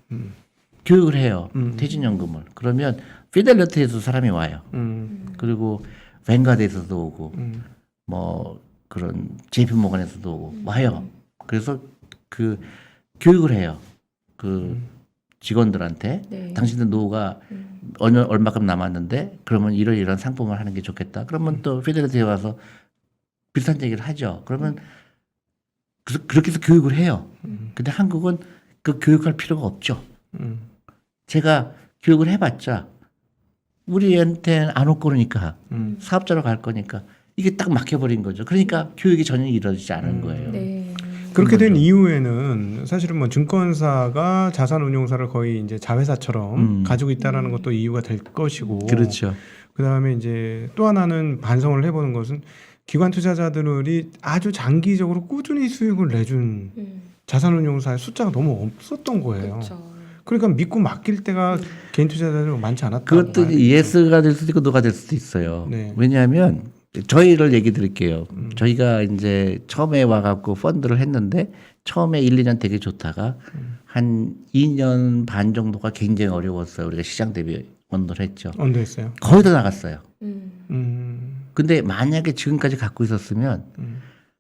교육을 해요. 퇴직연금을. 그러면 피델리티에서 사람이 와요. 그리고 뱅가드에서도 오고 뭐 그런 JP모건에서도 오고 와요. 그래서 그 교육을 해요. 그 직원들한테 네. 당신들 노후가 얼마큼 남았는데 그러면 이런 상품을 하는 게 좋겠다. 그러면 또 피델리티에 와서 비슷한 얘기를 하죠. 그러면 그렇게 해서 교육을 해요. 근데 한국은 그 교육할 필요가 없죠. 제가 교육을 해봤자 우리한테는 안 올 거니까 사업자로 갈 거니까 이게 딱 막혀버린 거죠. 그러니까 교육이 전혀 이루어지지 않은 거예요. 네. 그렇게 된 이후에는 사실은 뭐 증권사가 자산운용사를 거의 이제 자회사처럼 가지고 있다라는 것도 이유가 될 것이고. 그렇죠. 그다음에 이제 또 하나는 반성을 해보는 것은 기관 투자자들이 아주 장기적으로 꾸준히 수익을 내준 자산운용사의 숫자가 너무 없었던 거예요. 그렇죠. 그러니까 믿고 맡길 때가 개인 투자자들이 많지 않았다. 그것도 예스가 될 수도 있고 노가 될 수도 있어요. 네. 왜냐하면 저희를 얘기 드릴게요. 저희가 이제 처음에 와갖고 펀드를 했는데 처음에 1, 2년 되게 좋다가 한 2년 반 정도가 굉장히 어려웠어요. 우리가 시장 대비 언더를 했죠. 언더했어요. 거의 다 나갔어요. 음. 근데 만약에 지금까지 갖고 있었으면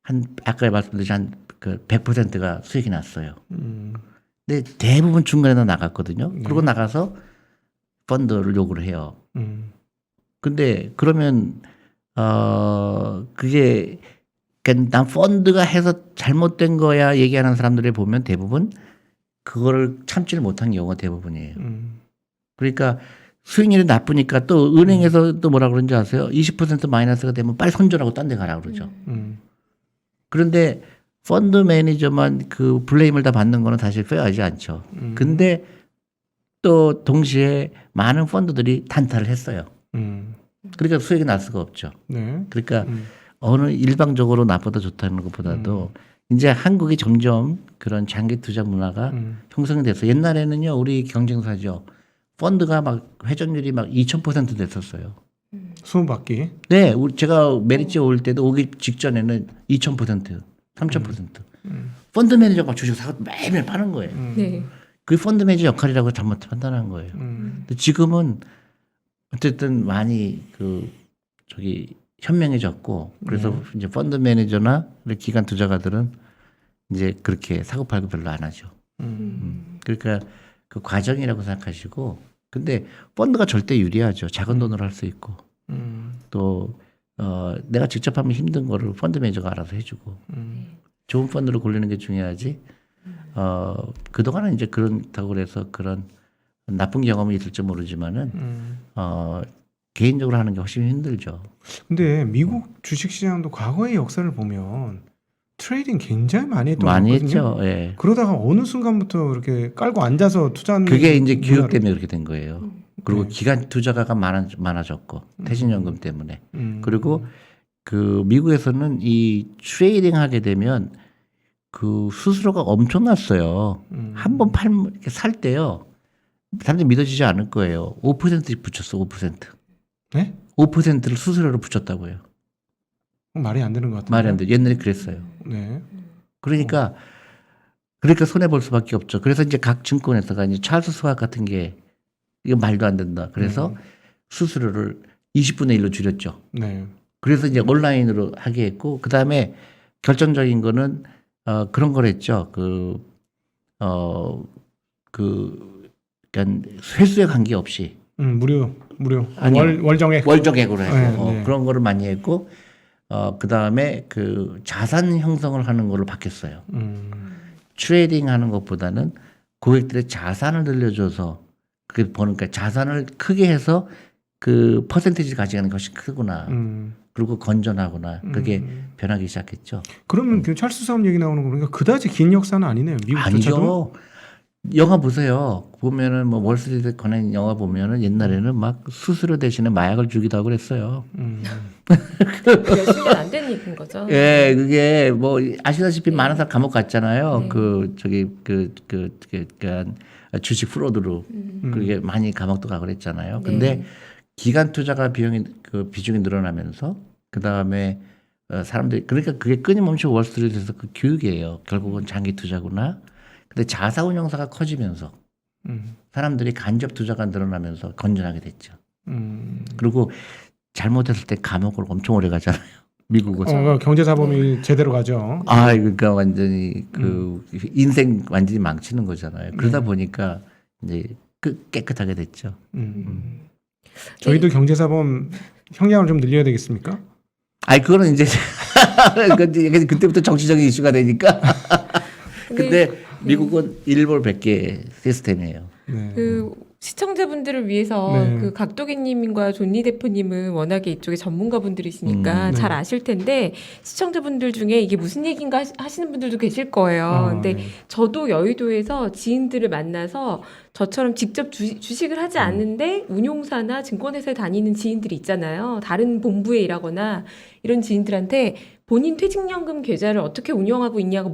한 아까 말씀드린 한 그 100%가 수익이 났어요. 근데 대부분 중간에 나갔거든요. 네. 그러고 나가서 펀드를 요구를 해요. 근데 그러면 그게 그러니까 난 펀드가 해서 잘못된 거야 얘기하는 사람들을 보면 대부분 그거를 참지를 못한 경우가 대부분이에요. 그러니까 수익률이 나쁘니까 또 은행에서 또 뭐라 그러는지 아세요? 20% 마이너스가 되면 빨리 손절하고 딴 데 가라 그러죠. 그런데 펀드 매니저만 그 블레임을 다 받는 거는 사실 페어하지 않죠. 근데 또 동시에 많은 펀드들이 단타를 했어요. 그러니까 수익이 날 수가 없죠. 네. 그러니까 어느 일방적으로 나보다 좋다는 것보다도 이제 한국이 점점 그런 장기 투자 문화가 형성이 돼서 옛날에는요 우리 경쟁사죠. 펀드가 막 회전율이 막 2000% 됐었어요. 수문받기. 네, 제가 메리츠 올 때도 오기 직전에는 2000%, 3000%. 펀드 매니저가 막 주식 사고 매일매일 파는 거예요. 네. 그 펀드 매니저 역할이라고 잘못 판단한 거예요. 근데 지금은 어쨌든 많이 그 저기 현명해졌고 그래서 이제 펀드 매니저나 기관 투자가들은 이제 그렇게 사고 팔고 별로 안 하죠. 그러니까 그 과정이라고 생각하시고 근데 펀드가 절대 유리하죠. 작은 돈으로 할 수 있고 또 내가 직접 하면 힘든 거를 펀드 매니저가 알아서 해주고 좋은 펀드를 고르는 게 중요하지. 그동안은 이제 그렇다고 그래서 그런 나쁜 경험이 있을지 모르지만은 개인적으로 하는 게 훨씬 힘들죠. 근데 미국 주식시장도 과거의 역사를 보면 트레이딩 굉장히 많이 했던 많이 거거든요. 했죠. 예. 그러다가 어느 순간부터 이렇게 깔고 앉아서 투자하는 그게 이제 문화를- 교육 때문에 그렇게 된 거예요. 그리고 네. 기관 투자가가 많아졌고 퇴직연금 때문에. 음. 그리고 그 미국에서는 이 트레이딩 하게 되면 그 수수료가 엄청났어요. 한 번 이렇게 살 때요. 사람들이 믿어지지 않을 거예요. 5% 붙였어. 5%. 네? 5%를 수수료로 붙였다고요. 말이 안 되는 것 같아요. 말이 안 돼. 옛날에 그랬어요. 네. 그러니까 손해 볼 수밖에 없죠. 그래서 이제 각 증권회사가 이제 찰스 스왑 같은 게 이거 말도 안 된다. 그래서 수수료를 20분의 1로 줄였죠. 네. 그래서 이제 온라인으로 하게 했고 그다음에 결정적인 거는 그런 걸 했죠. 그러니까 횟수에 관계없이 무료. 아니요. 월정액. 월정액으로 해서 네, 네. 그런 거를 많이 했고 그다음에 그 자산 형성을 하는 걸로 바뀌었어요. 트레이딩 하는 것보다는 고객들의 자산을 늘려줘서 그게 버는 거니까 자산을 크게 해서 그 퍼센티지를 가져가는 것이 크구나. 그리고 건전하구나. 그게 변하기 시작했죠. 그러면 그 찰스 스왑 얘기 나오는 거 보니까 그다지 긴 역사는 아니네요. 미국조차도. 아니죠. 영화 보세요. 보면은 뭐 월스트리트 관련 영화 보면은 옛날에는 막 수수료 대신에 마약을 주기도 하고 그랬어요. 몇십 년 안 된 얘기인 거죠. 예, 그게 뭐 아시다시피 많은 사람 감옥 갔잖아요. 그 주식 프로드로 그게 많이 감옥도 가고 그랬잖아요. 근데 네. 기관 투자가 비중이 늘어나면서 그 다음에 사람들이 그러니까 그게 끊임없이 월스트리트에서 그 교육이에요. 결국은 장기 투자구나. 근데 자사운용사가 커지면서 사람들이 간접 투자가 늘어나면서 건전하게 됐죠. 그리고 잘못했을 때 감옥을 엄청 오래 가잖아요. 미국은. 경제사범이 제대로 가죠. 그러니까 완전히 그 인생 완전히 망치는 거잖아요. 그러다 보니까 이제 깨끗하게 됐죠. 저희도 경제사범 형량을 좀 늘려야 되겠습니까? 그거는 이제 그때부터 정치적인 이슈가 되니까. 근데 미국은 일벌 100개 시스템이에요. 네. 그 시청자분들을 위해서 네. 그 각도기님과 존니 대표님은 워낙에 이쪽에 전문가분들이시니까 네. 잘 아실 텐데 시청자분들 중에 이게 무슨 얘기인가 하시는 분들도 계실 거예요. 근데 네. 저도 여의도에서 지인들을 만나서 저처럼 직접 주식을 하지 않는데 운용사나 증권회사에 다니는 지인들이 있잖아요. 다른 본부에 일하거나 이런 지인들한테 본인 퇴직연금 계좌를 어떻게 운영하고 있냐고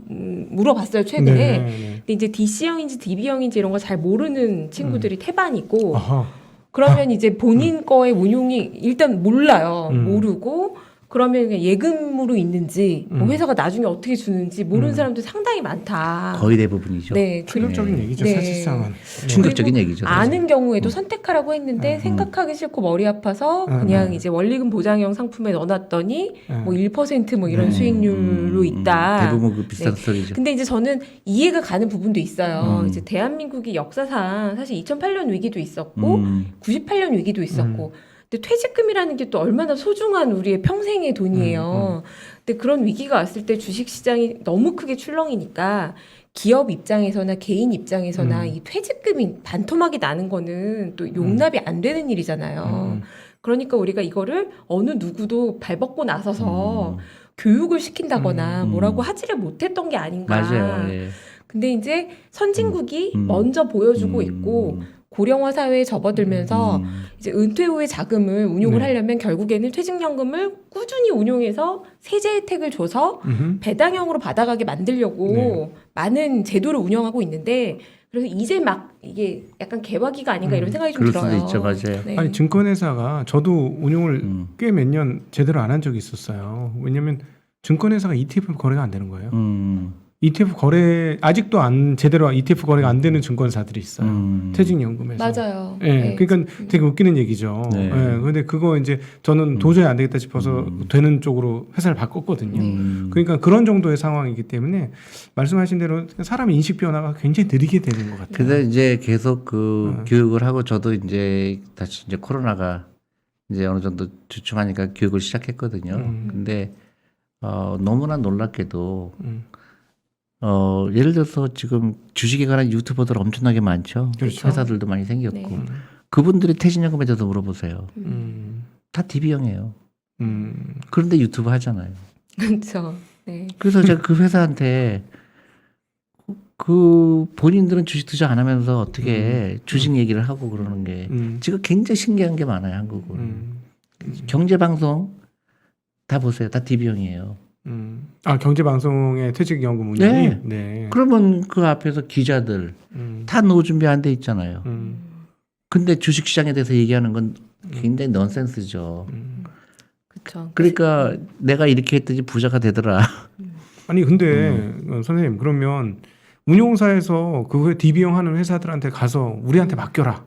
물어봤어요, 최근에. 네. 근데 이제 DC형인지 DB형인지 이런 거 잘 모르는 친구들이 태반이고 아하. 그러면 이제 본인 거의 운용이 일단 몰라요. 모르고 그러면 그냥 예금으로 있는지 뭐 회사가 나중에 어떻게 주는지 모르는 음. 사람들 상당히 많다. 거의 대부분이죠. 네, 충격적인 얘기죠. 네. 사실상은. 충격적인 얘기죠. 사실. 아는 경우에도 선택하라고 했는데 생각하기 싫고 머리 아파서 그냥 이제 원리금 보장형 상품에 넣어놨더니 뭐 1% 이런 수익률로 있다. 대부분 그 비슷한 네. 소리죠. 근데 이제 저는 이해가 가는 부분도 있어요. 이제 대한민국이 역사상 사실 2008년 위기도 있었고 98년 위기도 있었고 근데 퇴직금이라는 게 또 얼마나 소중한 우리의 평생의 돈이에요. 근데 그런 위기가 왔을 때 주식시장이 너무 크게 출렁이니까 기업 입장에서나 개인 입장에서나 이 퇴직금이 반토막이 나는 거는 또 용납이 안 되는 일이잖아요. 그러니까 우리가 이거를 어느 누구도 발벗고 나서서 교육을 시킨다거나 뭐라고 하지를 못했던 게 아닌가. 맞아요. 예. 근데 이제 선진국이 먼저 보여주고 있고 고령화 사회에 접어들면서 이제 은퇴 후에 자금을 운용을 네. 하려면 결국에는 퇴직연금을 꾸준히 운용해서 세제 혜택을 줘서 배당형으로 받아가게 만들려고 네. 많은 제도를 운영하고 있는데 그래서 이제 막 이게 약간 개화기가 아닌가 이런 생각이 좀 그럴 들어요. 수도 있죠. 맞아요. 네. 아니 증권회사가 저도 운용을 꽤 몇 년 제대로 안 한 적이 있었어요. 왜냐하면 증권회사가 ETF 거래가 안 되는 거예요. ETF 거래 아직도 안 제대로 ETF 거래가 안 되는 증권사들이 있어요. 퇴직연금에서. 맞아요. 예, 네. 그러니까 되게 웃기는 얘기죠. 네. 예, 근데 그거 이제 저는 도저히 안 되겠다 싶어서 되는 쪽으로 회사를 바꿨거든요. 그러니까 그런 정도의 상황이기 때문에 말씀하신 대로 사람 인식 변화가 굉장히 느리게 되는 것 같아요. 근데 이제 계속 그 교육을 하고 저도 이제 다시 이제 코로나가 이제 어느 정도 주춤하니까 교육을 시작했거든요. 근데 너무나 놀랍게도 예를 들어서 지금 주식에 관한 유튜버들 엄청나게 많죠. 그렇죠. 회사들도 많이 생겼고 네. 그분들이 퇴직연금에 대해서 물어보세요. 다 DB형이에요. 그런데 유튜브 하잖아요. 그렇죠. 네. 그래서 제가 그 회사한테 그 본인들은 주식 투자 안 하면서 어떻게 주식 얘기를 하고 그러는 게 지금 굉장히 신기한 게 많아요. 한국은 경제 방송 다 보세요. 다 DB형이에요. 아 경제방송의 퇴직연금 운영이 네. 네. 그러면 그 앞에서 기자들 다 노후 준비 안 돼 있잖아요. 근데 주식시장에 대해서 얘기하는 건 굉장히 넌센스죠. 그렇죠. 그러니까 내가 이렇게 했더니 부자가 되더라. 아니 근데 선생님 그러면 운용사에서 그 DB형 하는 회사들한테 가서 우리한테 맡겨라.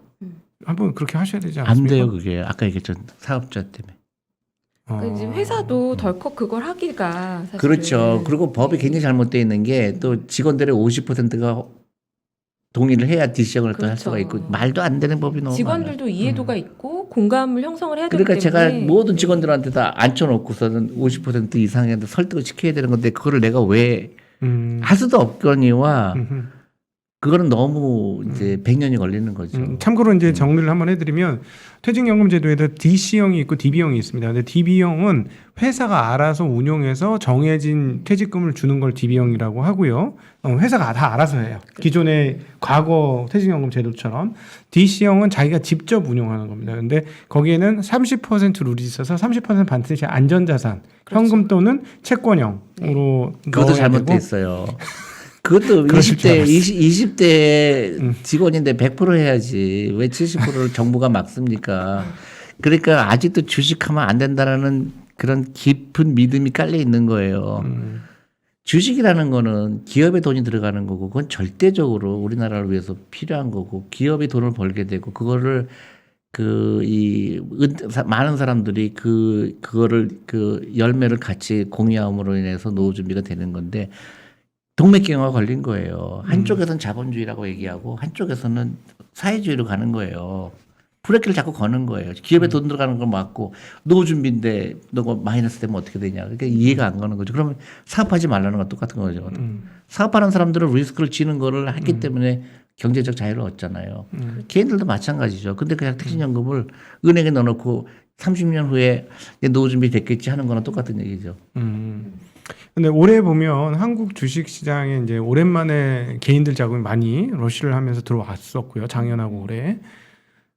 한번 그렇게 하셔야 되지 안 않습니까? 돼요, 그게. 아까 얘기했던 사업자 때문에. 그러니까 이제 회사도 덜컥 그걸 하기가 사실은 그렇죠. 그리고 법이 굉장히 잘못되어 있는 게 또 직원들의 50%가 동의를 해야 DC형을 또 할 그렇죠. 수가 있고 말도 안 되는 법이 너무 많아요. 직원들도 이해도가 있고 공감을 형성을 해야 되기 그러니까 때문에 제가 모든 직원들한테 다 앉혀놓고서는 50% 이상한테 설득을 시켜야 되는 건데 그거를 내가 왜 할 수도 없거니와 그거는 너무 이제 100년이 걸리는 거죠. 참고로 이제 정리를 한번 해드리면 퇴직연금 제도에도 DC형이 있고 DB형이 있습니다. 근데 DB형은 회사가 알아서 운용해서 정해진 퇴직금을 주는 걸 DB형이라고 하고요. 회사가 다 알아서 해요. 기존의 과거 퇴직연금 제도처럼. DC형은 자기가 직접 운용하는 겁니다. 근데 거기에는 30% 룰이 있어서 30% 반드시 안전자산, 현금 또는 채권형으로 그것도 넣어야 잘못돼 되고. 있어요. 그것도 그러실 줄 20대 직원인데 100% 해야지. 왜 70%를 정부가 막습니까? 그러니까 아직도 주식하면 안 된다라는 그런 깊은 믿음이 깔려 있는 거예요. 주식이라는 거는 기업의 돈이 들어가는 거고 그건 절대적으로 우리나라를 위해서 필요한 거고 기업이 돈을 벌게 되고 그거를 많은 사람들이 그거를 그 열매를 같이 공유함으로 인해서 노후 준비가 되는 건데 동맥경화가 걸린 거예요. 한쪽에서는 자본주의라고 얘기하고 한쪽에서는 사회주의로 가는 거예요. 브레이크를 자꾸 거는 거예요. 기업에 돈 들어가는 걸 막고 노후 준비인데 너가 마이너스 되면 어떻게 되냐. 그러니까 이해가 안 가는 거죠. 그러면 사업하지 말라는 건 똑같은 거죠. 사업하는 사람들은 리스크를 지는 거를 했기 때문에 경제적 자유를 얻잖아요. 개인들도 마찬가지죠. 근데 그냥 퇴직연금을 은행에 넣어놓고 30년 후에 내 노후 준비 됐겠지 하는 거랑 똑같은 얘기죠. 근데 올해 보면 한국 주식 시장에 이제 오랜만에 개인들 자금이 많이 러시를 하면서 들어왔었고요. 작년하고 올해.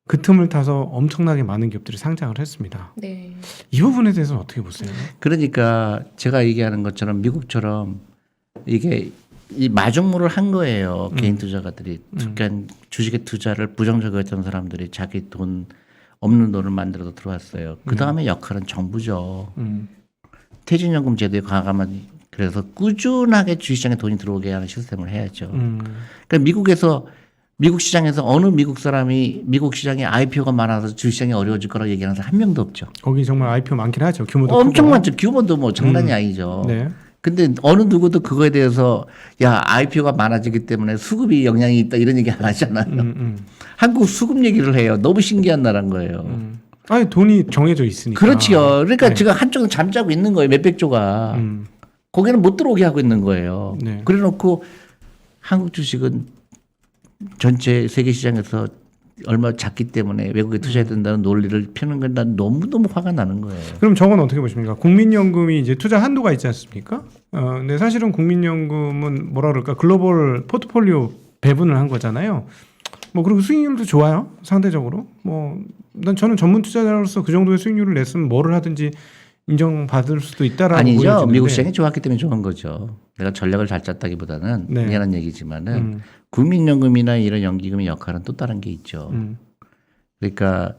그 틈을 타서 엄청나게 많은 기업들이 상장을 했습니다. 네. 이 부분에 대해서는 어떻게 보세요? 그러니까 제가 얘기하는 것처럼 미국처럼 이게 이 마중물을 한 거예요. 개인 투자가들이. 그러니까 주식에 투자를 부정적으로 했던 사람들이 자기 돈 없는 돈을 만들어서 들어왔어요. 그 다음에 역할은 정부죠. 퇴직연금 제도에 과감한 그래서 꾸준하게 주식시장에 돈이 들어오게 하는 시스템을 해야죠. 그러니까 미국 시장에서 어느 미국 사람이 미국 시장에 IPO가 많아서 주식시장이 어려워질 거라고 얘기하는 사람 한 명도 없죠. 거기 정말 IPO 많긴 하죠. 규모도 엄청 크고. 많죠. 규모도 뭐 장난이 아니죠. 네. 근데 어느 누구도 그거에 대해서 야 IPO가 많아지기 때문에 수급이 영향이 있다 이런 얘기 안 하잖아요. 한국 수급 얘기를 해요. 너무 신기한 나라인 거예요. 아니 돈이 정해져 있으니까. 그렇지요. 그러니까 네. 지금 한쪽은 잠자고 있는 거예요. 몇백 조가. 거기는 못 들어오게 하고 있는 거예요. 네. 그래놓고 한국 주식은 전체 세계 시장에서 얼마 작기 때문에 외국에 투자해야 된다는 논리를 펴는 건 난 너무너무 화가 나는 거예요. 그럼 저건 어떻게 보십니까? 국민연금이 이제 투자 한도가 있지 않습니까? 근데 사실은 국민연금은 뭐라 그럴까? 글로벌 포트폴리오 배분을 한 거잖아요. 뭐 그리고 수익률도 좋아요. 상대적으로. 난 저는 전문 투자자로서 그 정도의 수익률을 냈으면 뭐를 하든지 인정받을 수도 있다라고 아니죠. 보여지는데. 미국 시장이 좋았기 때문에 좋은 거죠. 내가 전략을 잘 짰다기보다는 네. 미안한 얘기지만은 국민연금이나 이런 연기금의 역할은 또 다른 게 있죠. 그러니까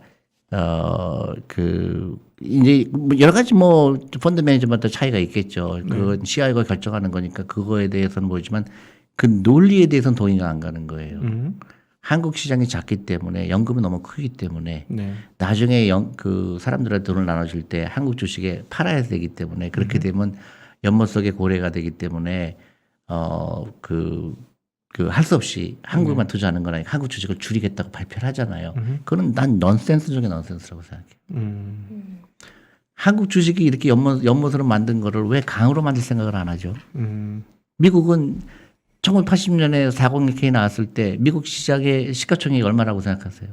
이제 뭐 여러 가지 뭐 펀드 매니저마다 차이가 있겠죠. 그건 CIO가 결정하는 거니까 그거에 대해서는 모르지만 그 논리에 대해서는 동의가 안 가는 거예요. 한국 시장이 작기 때문에 연금이 너무 크기 때문에 네. 나중에 그 사람들의 돈을 나눠줄 때 한국 주식에 팔아야 되기 때문에 그렇게 되면 연못 속의 고래가 되기 때문에 할 수 없이 한국만 투자하는 거나 한국 주식을 줄이겠다고 발표를 하잖아요. 그건 난 넌센스 중에 넌센스라고 생각해요. 한국 주식이 이렇게 연못으로 만든 거를 왜 강으로 만들 생각을 안 하죠? 미국은 1980년에 40K 나왔을 때 미국 시장의 시가총액이 얼마라고 생각하세요?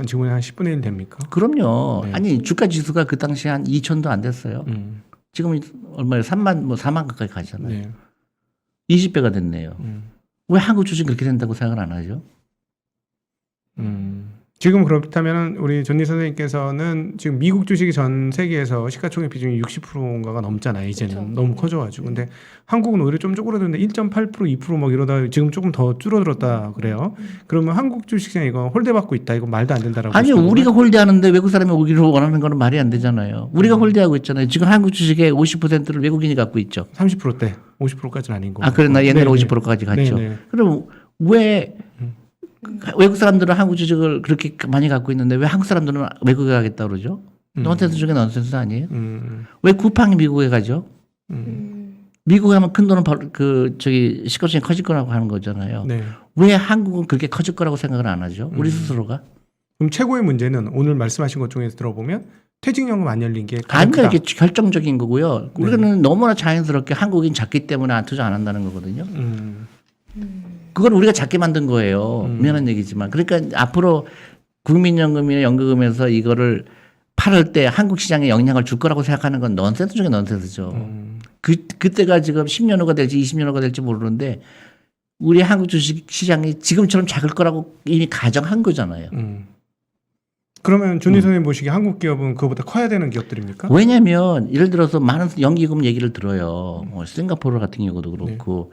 지금은 한 10분의 1 됩니까? 그럼요. 네. 아니 주가 지수가 그 당시에 한 2천도 안 됐어요. 지금 얼마예요? 4만 가까이 가잖아요. 네. 20배가 됐네요. 왜 한국 주식 그렇게 된다고 생각을 안 하죠? 지금 그렇다면 우리 존니 선생님께서는 지금 미국 주식이 전 세계에서 시가총액 비중이 60%인가가 넘잖아요. 이제는 그렇죠. 너무 커져가지고. 근데 한국은 오히려 좀 쪼그라드는데 1.8% 2% 이러다 지금 조금 더 줄어들었다 그래요. 그러면 한국 주식시장 이거 홀대받고 있다. 이거 말도 안 된다라고. 아니 보시는 우리가 거예요? 홀대하는데 외국 사람이 오기를 원하는 거는 말이 안 되잖아요. 우리가 홀대하고 있잖아요. 지금 한국 주식의 50%를 외국인이 갖고 있죠. 30%대, 50%까지는 아닌 거고. 아 그랬나 옛날에 네네. 50%까지 갔죠. 네네. 그럼 왜 외국 사람들은 한국 주식을 그렇게 많이 갖고 있는데 왜 한국 사람들은 외국에 가겠다 그러죠? 넌센스 중에 넌센스 아니에요? 왜 쿠팡이 미국에 가죠? 미국에 가면 큰 돈은 시가총액이 커질 거라고 하는 거잖아요. 네. 왜 한국은 그렇게 커질 거라고 생각을 안 하죠? 우리 스스로가? 그럼 최고의 문제는 오늘 말씀하신 것 중에서 들어보면 퇴직연금 안 열린 게 가장 아니요, 크다. 이게 결정적인 거고요. 우리는 너무나 자연스럽게 한국인 작기 때문에 안 투자 안 한다는 거거든요. 그건 우리가 작게 만든 거예요. 미안한 얘기지만. 그러니까 앞으로 국민연금이나 연금에서 이거를 팔을 때 한국 시장에 영향을 줄 거라고 생각하는 건 넌센스 중에 넌센스죠. 그때가 지금 10년 후가 될지 20년 후가 될지 모르는데 우리 한국 주식 시장이 지금처럼 작을 거라고 이미 가정한 거잖아요. 그러면 존니 선생님 보시기에 한국 기업은 그거보다 커야 되는 기업들입니까? 왜냐하면 예를 들어서 많은 연기금 얘기를 들어요. 뭐 싱가포르 같은 경우도 그렇고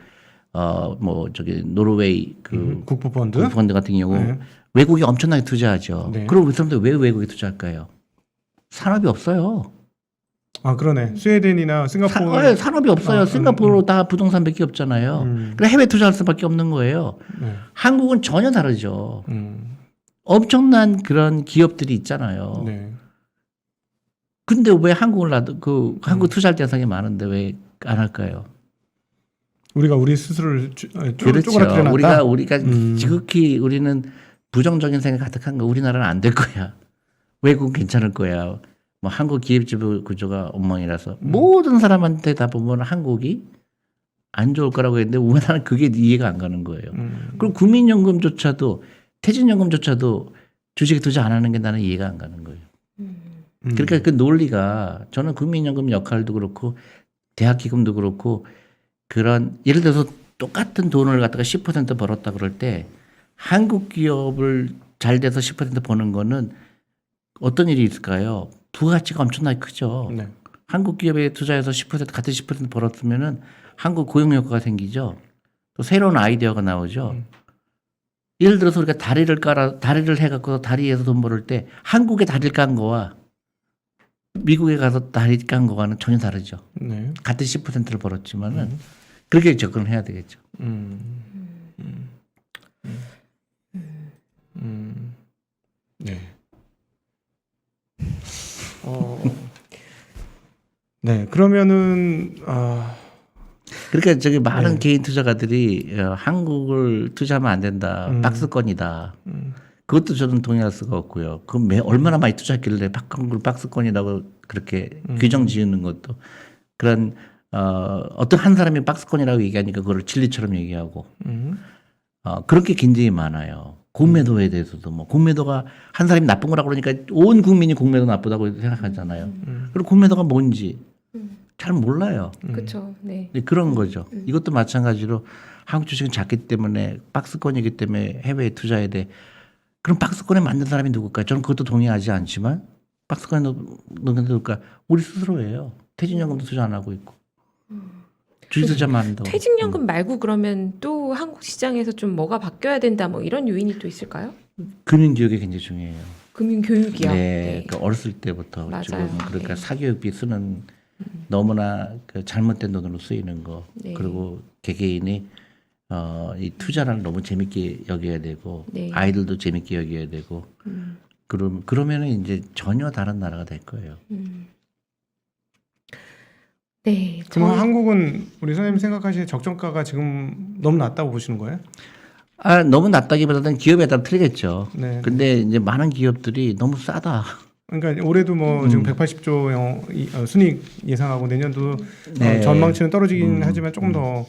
노르웨이 국부펀드. 국부펀드 같은 경우 네. 외국이 엄청나게 투자하죠. 네. 그럼 그 사람들 왜 외국에 투자할까요? 산업이 없어요. 아 그러네. 스웨덴이나 싱가포르. 산업이 없어요. 싱가포르 다 부동산밖에 없잖아요. 그러니까 해외 투자할 수밖에 없는 거예요. 네. 한국은 전혀 다르죠. 엄청난 그런 기업들이 있잖아요. 네. 근데 왜 한국 투자할 대상이 많은데 왜 안 할까요? 우리가 우리 스스로를 그렇죠. 쪼그라뜨려놨다. 우리가 지극히 우리는 부정적인 생각 가득한 거. 우리나라는 안 될 거야. 외국은 괜찮을 거야. 뭐 한국 기업지부 구조가 엉망이라서 모든 사람한테 다 보면 한국이 안 좋을 거라고 했는데 왜 나는 그게 이해가 안 가는 거예요. 그리고 국민연금조차도 퇴직연금조차도 주식에 투자 안 하는 게 나는 이해가 안 가는 거예요. 그러니까 그 논리가 저는 국민연금 역할도 그렇고 대학기금도 그렇고 그런 예를 들어서 똑같은 돈을 갖다가 10% 벌었다 그럴 때 한국 기업을 잘 돼서 10% 버는 거는 어떤 일이 있을까요? 부가가치가 엄청나게 크죠. 네. 한국 기업에 투자해서 10% 같은 10% 벌었으면은 한국 고용 효과가 생기죠. 또 새로운 아이디어가 나오죠. 예를 들어서 우리가 다리를 해갖고 다리에서 돈 벌을 때 한국에 다리를 깐 거와 미국에 가서 다리 깐 거와는 전혀 다르죠. 네. 같은 10%를 벌었지만은 그렇게 접근을 해야 되겠죠. 네. 네. 그러면은 그러니까 저기 많은 네. 개인 투자가들이 한국을 투자하면 안 된다. 박스권이다. 그것도 저는 동의할 수가 없고요. 그럼 얼마나 많이 투자했길래 한국을 박스권이라고 그렇게 규정 지으는 것도 그런 어떤 한 사람이 박스권이라고 얘기하니까 그걸 진리처럼 얘기하고 그런 게 굉장히 많아요. 공매도에 대해서도 뭐 공매도가 한 사람이 나쁜 거라고 그러니까 온 국민이 공매도 나쁘다고 생각하잖아요. 그리고 공매도가 뭔지 잘 몰라요. 그렇죠. 네. 그런 거죠. 이것도 마찬가지로 한국 주식은 작기 때문에 박스권이기 때문에 해외에 투자해야 돼. 그럼 박스권에 만든 사람이 누굴까요? 저는 그것도 동의하지 않지만 박스권에 넣는 게 누굴까? 우리 스스로예요. 퇴직연금도 투자 안 하고 있고. 주식 투자만 한다고. 퇴직연금 말고 그러면 또 한국 시장에서 좀 뭐가 바뀌어야 된다 뭐 이런 요인이 또 있을까요? 금융교육이 굉장히 중요해요. 금융교육이요. 네. 그러니까 어렸을 때부터 맞아요. 지금 그러니까 네. 사교육비 쓰는 너무나 그 잘못된 돈으로 쓰이는 거. 네. 그리고 개개인이 이 투자를 너무 재밌게 여겨야 되고 네. 아이들도 재밌게 여겨야 되고 그러면은 이제 전혀 다른 나라가 될 거예요. 네. 그럼 한국은 우리 선생님 생각하시는 적정가가 지금 너무 낮다고 보시는 거예요? 너무 낮다기보다는 기업에 따라 틀리겠죠. 네. 근데 이제 많은 기업들이 너무 싸다. 그러니까 올해도 뭐 지금 180조 순이익 예상하고 내년도 네. 전망치는 떨어지긴 하지만 조금 더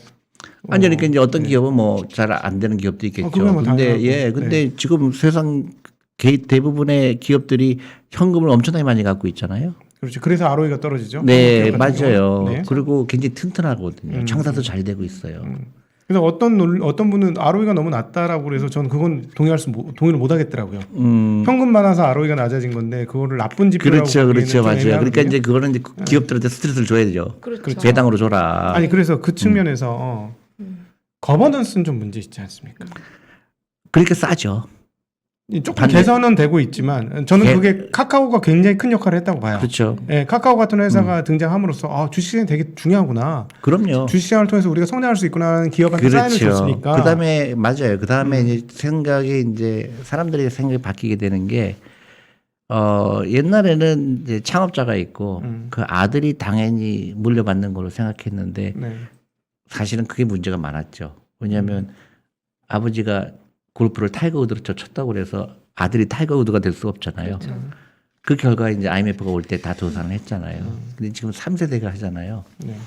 아니 그러니까 이제 어떤 기업은 뭐 잘 안 되는 기업도 있겠죠. 그건 뭐 근데 당연하고. 근데 지금 세상 대부분의 기업들이 현금을 엄청나게 많이 갖고 있잖아요. 그렇지. 그래서 ROE가 떨어지죠. 네, 한국 기업 같은 맞아요. 경우는. 네. 그리고 굉장히 튼튼하거든요. 장사도 잘 되고 있어요. 그래서 어떤 분은 ROE가 너무 낮다라고 그래서 저는 그건 동의를 못 하겠더라고요. 현금 많아서 ROE가 낮아진 건데 그거를 나쁜 지표라고 그렇죠, 보기에는 좀 맞아요. 그러니까 애매하거든요. 이제 그거는 이제 기업들한테 스트레스를 줘야 되죠. 그렇죠. 배당으로 줘라. 아니 그래서 그 측면에서 거버넌스는 좀 문제 있지 않습니까? 그러니까 싸죠. 조금 개선은 되고 있지만 저는 그게 카카오가 굉장히 큰 역할을 했다고 봐요. 그렇죠. 예, 카카오 같은 회사가 등장함으로써 주식시장이 되게 중요하구나. 그럼요. 주식시장을 통해서 우리가 성장할 수 있구나 하는 기업한테 사인을 줬으니까. 그다음에 맞아요. 그다음에 이제 사람들의 생각이 바뀌게 되는 게 옛날에는 이제 창업자가 있고 그 아들이 당연히 물려받는 걸로 생각했는데 네. 사실은 그게 문제가 많았죠. 왜냐하면 아버지가 골프를 타이거 우드로 쳤다고 그래서 아들이 타이거 우드가 될 수가 없잖아요. 그렇죠. 그 결과 이제 IMF가 올 때 다 조사를 했잖아요. 근데 지금 3세대가 하잖아요. 네.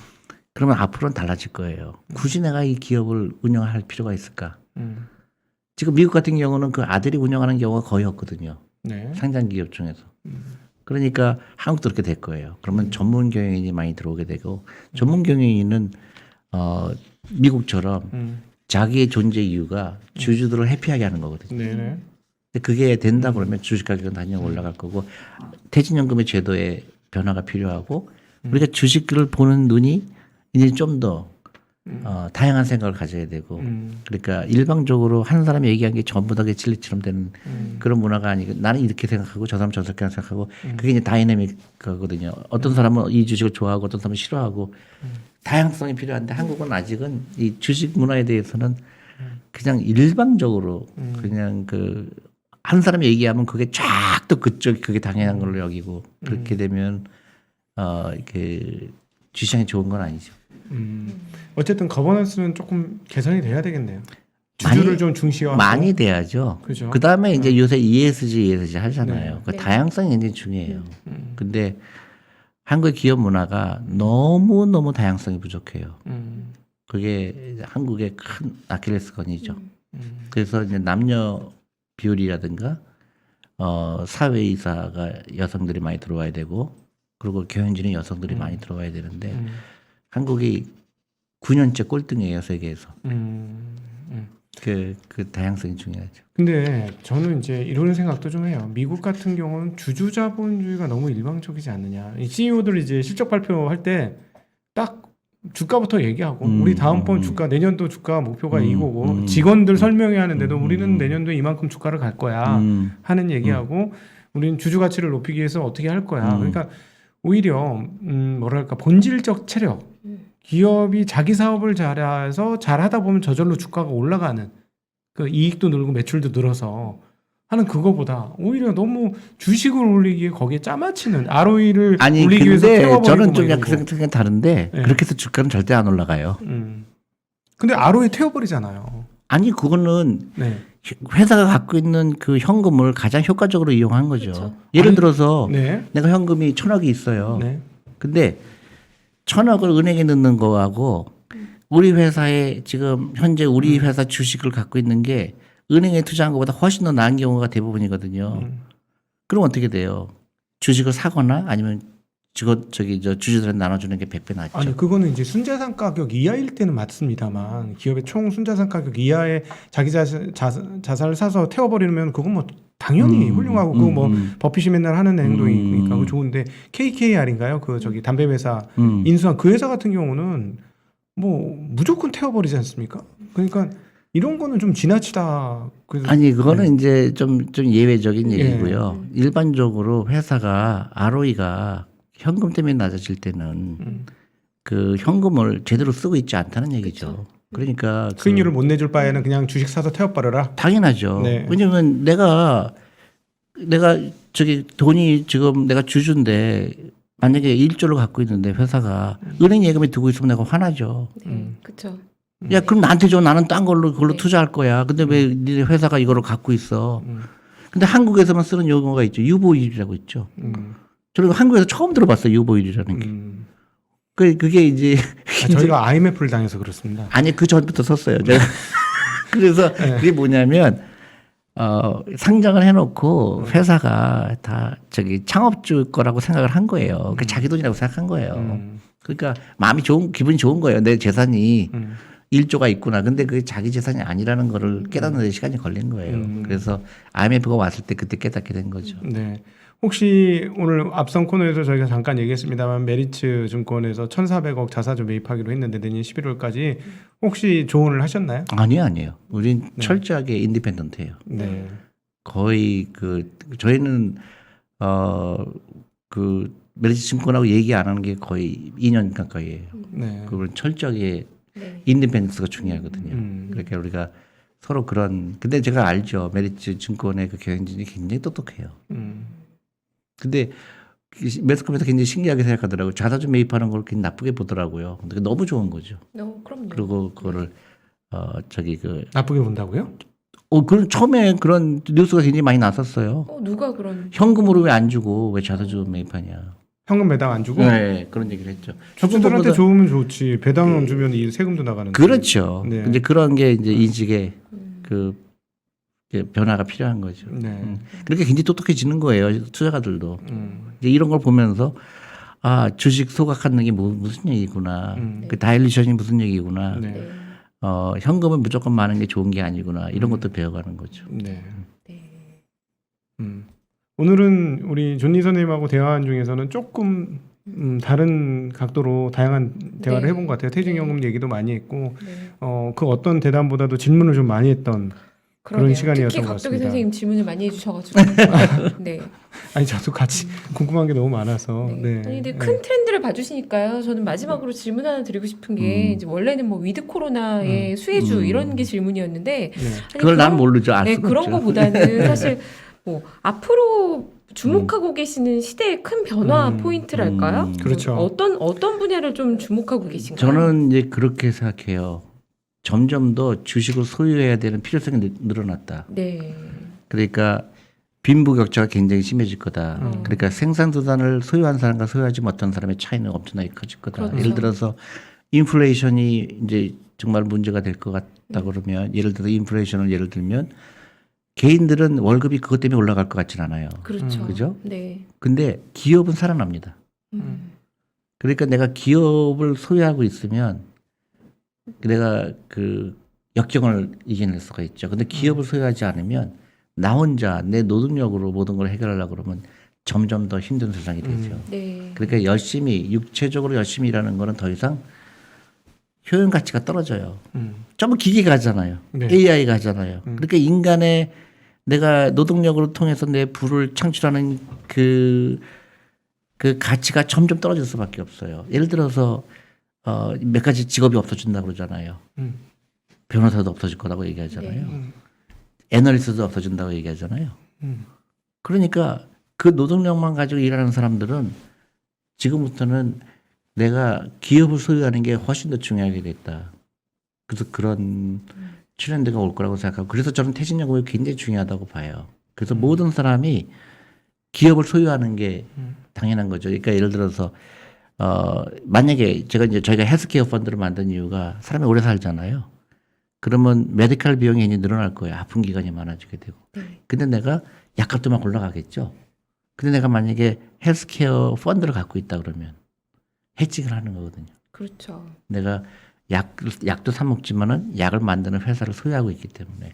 그러면 앞으로는 달라질 거예요. 굳이 내가 이 기업을 운영할 필요가 있을까? 지금 미국 같은 경우는 그 아들이 운영하는 경우가 거의 없거든요. 네. 상장 기업 중에서. 그러니까 한국도 그렇게 될 거예요. 그러면 전문 경영인이 많이 들어오게 되고 전문 경영인은 미국처럼 자기의 존재 이유가 주주들을 해피하게 하는 거거든요. 네. 근데 그게 된다 그러면 주식 가격은 당연히 올라갈 거고 퇴직연금의 제도에 변화가 필요하고 우리가 주식을 보는 눈이 이제 좀 더 다양한 생각을 가져야 되고 그러니까 일방적으로 한 사람이 얘기한 게 전부 다 진리처럼 되는 그런 문화가 아니고 나는 이렇게 생각하고 저 사람 저렇게 생각하고 그게 이제 다이내믹하거든요. 어떤 사람은 이 주식을 좋아하고 어떤 사람은 싫어하고 다양성이 필요한데 한국은 아직은 이 주식 문화에 대해서는 그냥 일방적으로 그냥 그 한 사람이 얘기하면 그게 쫙 또 그쪽 그게 당연한 걸로 여기고 그렇게 되면 이렇게 주시장이 좋은 건 아니죠. 어쨌든 거버넌스는 조금 개선이 돼야 되겠네요. 주주를 좀 중시하고 많이 돼야죠. 그죠. 그 다음에 이제 요새 ESG 하잖아요. 네. 그 네. 다양성이 굉장히 중요해요. 근데 한국의 기업 문화가 너무 다양성이 부족해요. 그게 한국의 큰 아킬레스건이죠. 그래서 이제 남녀 비율이라든가 사회이사가 여성들이 많이 들어와야 되고 그리고 경영진은 여성들이 많이 들어와야 되는데 한국이 9년째 꼴등이에요 세계에서. 그 다양성이 중요하죠. 근데 저는 이제 이런 생각도 좀 해요. 미국 같은 경우는 주주자본주의가 너무 일방적이지 않느냐. 이 CEO들 이제 실적 발표할 때 딱 주가부터 얘기하고 우리 다음번 주가 내년도 주가 목표가 이거고 직원들 설명해야 하는데도 우리는 내년도에 이만큼 주가를 갈 거야 하는 얘기하고 우리는 주주 가치를 높이기 위해서 어떻게 할 거야. 그러니까 오히려 뭐랄까 본질적 체력, 기업이 자기 사업을 잘해서 잘하다 보면 저절로 주가가 올라가는 그 이익도 늘고 매출도 늘어서 하는 그거보다 오히려 너무 주식을 올리기에 거기에 짜맞추는 ROE를 아니 올리기 위해서 근데 태워버리고 저는 뭐 좀 이런 약간 거. 생각이 다른데 네. 그렇게 해서 주가는 절대 안 올라가요. 근데 ROE 태워버리잖아요. 아니 그거는 네. 회사가 갖고 있는 그 현금을 가장 효과적으로 이용한 거죠. 그렇죠. 예를 아니, 들어서 네. 내가 현금이 1,000억이 있어요. 네. 근데 1,000억을 은행에 넣는 거하고 우리 회사에 지금 현재 우리 회사 주식을 갖고 있는 게 은행에 투자한 것보다 훨씬 더 나은 경우가 대부분이거든요. 그럼 어떻게 돼요? 주식을 사거나 아니면 저 주주들한테 나눠주는 게 100배 낫죠. 아니 그거는 이제 순자산 가격 이하일 때는 맞습니다만 기업의 총 순자산 가격 이하의 자기 자산을 사서 태워버리면 그건 뭐 당연히 훌륭하고 그거 뭐 버핏이 맨날 하는 행동이니까 그거 좋은데 KKR인가요? 그 저기 담배 회사 인수한 그 회사 같은 경우는 뭐 무조건 태워버리지 않습니까? 그러니까 이런 거는 좀 지나치다. 그래서 아니 그거는 네. 이제 좀 예외적인 예. 얘기고요. 일반적으로 회사가 ROE가 현금 때문에 낮아질 때는 그 현금을 제대로 쓰고 있지 않다는 얘기죠. 그러니까 그 수익률을 못 내줄 바에는 그냥 주식 사서 태워버려라. 당연하죠. 네. 왜냐면 내가 저기 돈이 지금 내가 주주인데 만약에 1조를 갖고 있는데 회사가 은행 예금에 두고 있으면 내가 화나죠. 네, 그렇죠. 야 그럼 나한테 줘. 나는 딴 걸로 그걸로 네. 투자할 거야. 근데 왜 니네 회사가 이거를 갖고 있어? 근데 한국에서만 쓰는 용어가 있죠. 유보율이라고 있죠. 저는 한국에서 처음 들어봤어요. 유보율이라는 게. 그게 이제 저희가 IMF를 당해서 그렇습니다. 아니 그 전부터 썼어요. 제가. 그래서 그게 뭐냐면 상장을 해놓고 회사가 다 저기 창업주 거라고 생각을 한 거예요. 그 자기 돈이라고 생각한 거예요. 그러니까 기분이 좋은 거예요. 내 재산이 1조가 있구나. 근데 그게 자기 재산이 아니라는 거를 깨닫는 데 시간이 걸린 거예요. 그래서 IMF가 왔을 때 그때 깨닫게 된 거죠. 네. 혹시 오늘 앞선 코너에서 저희가 잠깐 얘기했습니다만 메리츠 증권에서 1,400억 자사주 매입하기로 했는데 내년 11월까지 혹시 조언을 하셨나요? 아니에요. 우린 철저하게 인디펜던트예요. 네. 거의 저희는 그 메리츠 증권하고 얘기 안 하는 게 거의 2년 가까이예요. 네. 그걸 철저하게 네. 인디펜던스가 중요하거든요. 그러니까 우리가 서로 근데 제가 알죠. 메리츠 증권의 그 경영진이 굉장히 똑똑해요. 근데 매스컴에서 굉장히 신기하게 생각하더라고요. 자사주 매입하는 걸 굉장히 나쁘게 보더라고요. 근데 너무 좋은 거죠. 그럼요. 그리고 그거를 나쁘게 본다고요? 그런 처음에 그런 뉴스가 굉장히 많이 났었어요. 누가 그런 현금으로 왜 안 주고 왜 자사주 매입하냐. 현금 배당 안 주고? 네, 그런 얘기를 했죠. 주주들한테 좋으면 좋지. 배당 안 주면 이 세금도 나가는데. 그렇죠. 네. 이제 그런 게 이제 인식의 이제 변화가 필요한 거죠. 네. 그렇게 굉장히 똑똑해지는 거예요. 투자가들도. 이제 이런 걸 보면서 주식 소각하는 게 무슨 얘기구나. 그 다일리션이 무슨 얘기구나. 네. 현금은 무조건 많은 게 좋은 게 아니구나. 이런 것도 배워가는 거죠. 네. 오늘은 우리 존니 선생님하고 대화한 중에서는 조금 다른 각도로 다양한 대화를 네. 해본 것 같아요. 퇴직연금 얘기도 많이 했고 네. 그 어떤 대담보다도 질문을 좀 많이 했던 그런 그러네요. 시간이었던 특히 것 각도기 같습니다. 선생님 질문을 많이 해주셔가지고 네. 아니 저도 같이 궁금한 게 너무 많아서. 네. 네. 아니 근데 네. 큰 트렌드를 봐주시니까요. 저는 마지막으로 질문 하나 드리고 싶은 게 이제 원래는 뭐 위드 코로나의 수혜주 이런 게 질문이었는데 네. 아니, 그걸 난 그런- 모르죠. 알 네, 수가 그런 없죠. 거보다는 사실 뭐 앞으로 주목하고 계시는 시대의 큰 변화 포인트랄까요? 그렇죠. 어떤 분야를 좀 주목하고 계신가요? 저는 이제 그렇게 생각해요. 점점 더 주식을 소유해야 되는 필요성이 늘어났다. 네. 그러니까 빈부격차가 굉장히 심해질 거다. 그러니까 생산수단을 소유한 사람과 소유하지 못한 사람의 차이는 엄청나게 커질 거다. 그렇죠. 예를 들어서 인플레이션이 이제 정말 문제가 될 것 같다 그러면 예를 들어 인플레이션을 예를 들면 개인들은 월급이 그것 때문에 올라갈 것 같진 않아요. 그렇죠. 그죠? 네. 근데 기업은 살아납니다. 그러니까 내가 기업을 소유하고 있으면 내가 그 역경을 이겨낼 수가 있죠. 근데 기업을 소유하지 않으면 나 혼자 내 노동력으로 모든 걸 해결하려고 그러면 점점 더 힘든 세상이 되죠. 네. 그러니까 육체적으로 열심히 일하는 거는 더 이상 효용 가치가 떨어져요. 전부 기계가 하잖아요. 네. AI가 하잖아요. 그러니까 인간의 내가 노동력으로 통해서 내 부를 창출하는 그 그 가치가 점점 떨어질 수밖에 없어요. 예를 들어서 몇 가지 직업이 없어진다고 그러잖아요. 변호사도 없어질 거라고 얘기하잖아요. 네. 애널리스트도 없어진다고 얘기하잖아요. 그러니까 그 노동력만 가지고 일하는 사람들은 지금부터는 내가 기업을 소유하는 게 훨씬 더 중요하게 됐다. 그래서 그런 트렌드가 올 거라고 생각하고 그래서 저는 퇴직연금이 굉장히 중요하다고 봐요. 그래서 모든 사람이 기업을 소유하는 게 당연한 거죠. 그러니까 예를 들어서 만약에 저희가 헬스케어 펀드를 만든 이유가 사람이 오래 살잖아요. 그러면 메디컬 비용이 굉장히 늘어날 거예요. 아픈 기간이 많아지게 되고. 네. 근데 내가 약값도 막 올라가겠죠. 근데 내가 만약에 헬스케어 펀드를 갖고 있다 그러면 해칭을 하는 거거든요. 그렇죠. 내가 약도 사 먹지만은 약을 만드는 회사를 소유하고 있기 때문에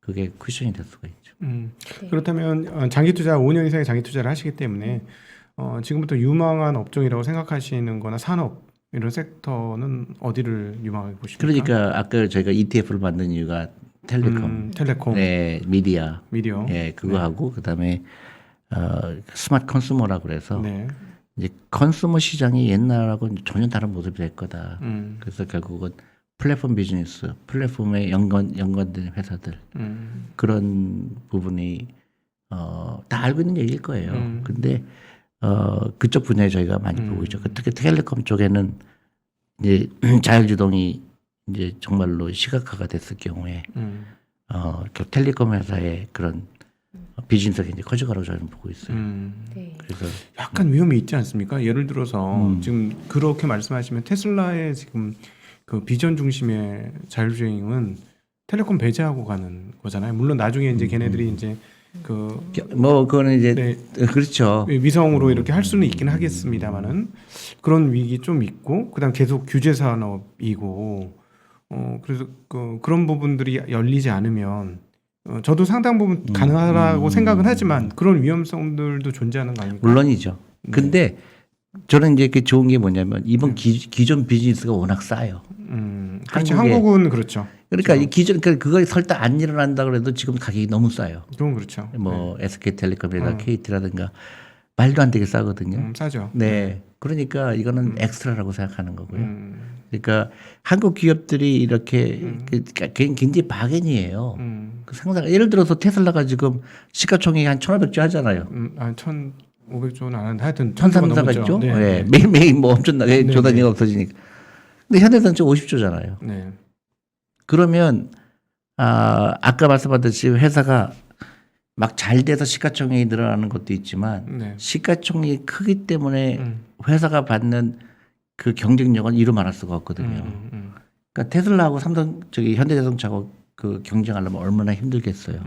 그게 쿠션이 될 수가 있죠. 네. 그렇다면 장기 투자 5년 이상의 장기 투자를 하시기 때문에 지금부터 유망한 업종이라고 생각하시는 거나 산업 이런 섹터는 어디를 유망하게 보십니까? 그러니까 아까 저희가 ETF를 만든 이유가 텔레콤, 텔레콤, 네, 미디어, 예, 그거 네. 하고 그다음에 스마트 컨슈머라고 그래서 네. 이제 컨슈머 시장이 옛날하고 전혀 다른 모습이 될 거다. 그래서 결국은 플랫폼 비즈니스, 플랫폼에 연관된 회사들 그런 부분이 다 알고 있는 얘기일 거예요. 근데 그쪽 분야에 저희가 많이 보고 있죠. 특히 텔레콤 쪽에는 이제 자율주동이 이제 정말로 시각화가 됐을 경우에 텔레콤 회사의 그런 비즈니스가 이제 커질 거라고 저는 보고 있어요. 네. 그래서 약간 위험이 있지 않습니까? 예를 들어서 지금 그렇게 말씀하시면 테슬라의 지금 그 비전 중심의 자율주행은 텔레콤 배제하고 가는 거잖아요. 물론 나중에 이제 걔네들이 이제 그 뭐 그거는 이제 네. 그렇죠. 위성으로 이렇게 할 수는 있긴 하겠습니다만은 그런 위기 좀 있고 그다음 계속 규제 산업이고 그래서 그런 부분들이 열리지 않으면 저도 상당 부분 가능하다고 생각은 하지만 그런 위험성들도 존재하는 거 아닙니까? 물론이죠. 근데 저는 이제 그 좋은 게 뭐냐면 이번 기존 비즈니스가 워낙 싸요. 그렇죠. 한국에- 한국은 그렇죠. 그러니까 이 기존 그걸 설탕 안 일어난다 그래도 지금 가격이 너무 싸요. 그건 그렇죠. 뭐 SK텔레콤이나 KT라든가 말도 안 되게 싸거든요. 싸죠. 네. 그러니까 이거는 엑스트라라고 생각하는 거고요. 그러니까 한국 기업들이 이렇게 굉장히 박앤이에요. 그 상상 예를 들어서 테슬라가 지금 시가총액이 한 1,500조 하잖아요. 1,500조는 안 하는데 하여튼 1,300조? 네. 네. 매일매일 뭐 엄청나게 네, 조 단위가 네. 없어지니까. 근데 현대전체 50조잖아요. 네. 그러면 아까 말씀하셨듯이 회사가 막 잘 돼서 시가총액이 늘어나는 것도 있지만 네. 시가총액이 크기 때문에 회사가 받는 그 경쟁력은 이루 말할 수가 없거든요. 그러니까 테슬라하고 삼성 현대자동차하고 그 경쟁하려면 얼마나 힘들겠어요.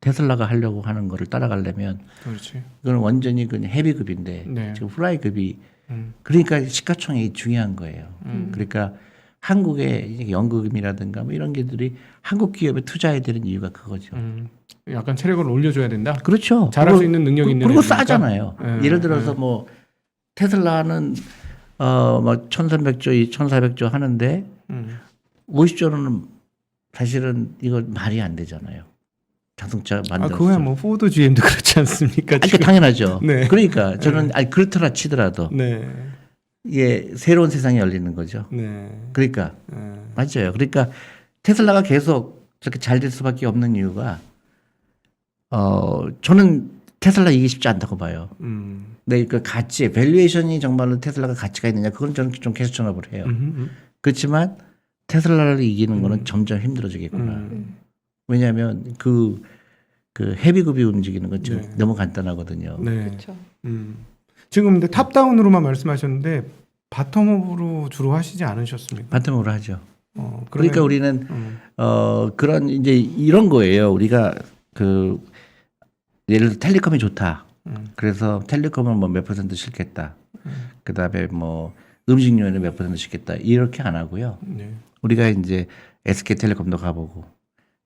테슬라가 하려고 하는 거를 따라가려면 그렇지. 이건 완전히 그냥 헤비급인데 네. 지금 플라이급이 그러니까 시가총액이 중요한 거예요. 그러니까 한국의 연구금이라든가 뭐 이런 게들이 한국 기업에 투자해야 되는 이유가 그거죠. 약간 체력을 올려줘야 된다. 그렇죠. 잘할 수 있는 능력이 있는 그리고 애들이니까. 싸잖아요. 네, 예를 들어서 뭐 테슬라는 뭐 1,300조, 1,400조 하는데 50조는 사실은 이거 말이 안 되잖아요. 자동차 만들어서. 그거야 뭐 포드 GM도 그렇지 않습니까? 그러니까 당연하죠. 네. 그러니까 저는 그렇더라 치더라도 네. 이게 새로운 세상이 열리는 거죠. 네. 그러니까 맞아요. 그러니까 테슬라가 계속 저렇게 잘 될 수밖에 없는 이유가 저는 테슬라 이기기 쉽지 않다고 봐요. 네, 그 가치, 밸류에이션이 정말로 테슬라가 가치가 있느냐 그건 저는 좀 계속 전업을 해요. 그렇지만 테슬라를 이기는 거는 점점 힘들어지겠구나. 왜냐하면 그 헤비급이 움직이는 건 지금 네. 너무 간단하거든요. 네. 그렇죠. 지금 근데 탑다운으로만 말씀하셨는데 바텀업으로 주로 하시지 않으셨습니까? 바텀으로 하죠. 그러면- 그러니까 우리는 그런 이제 이런 거예요. 우리가 예를 들어 텔레콤이 좋다. 그래서 텔레콤은 뭐 몇 퍼센트 싣겠다. 그다음에 뭐 음식료에는 몇 퍼센트 싣겠다. 이렇게 안 하고요. 네. 우리가 이제 SK텔레콤도 가보고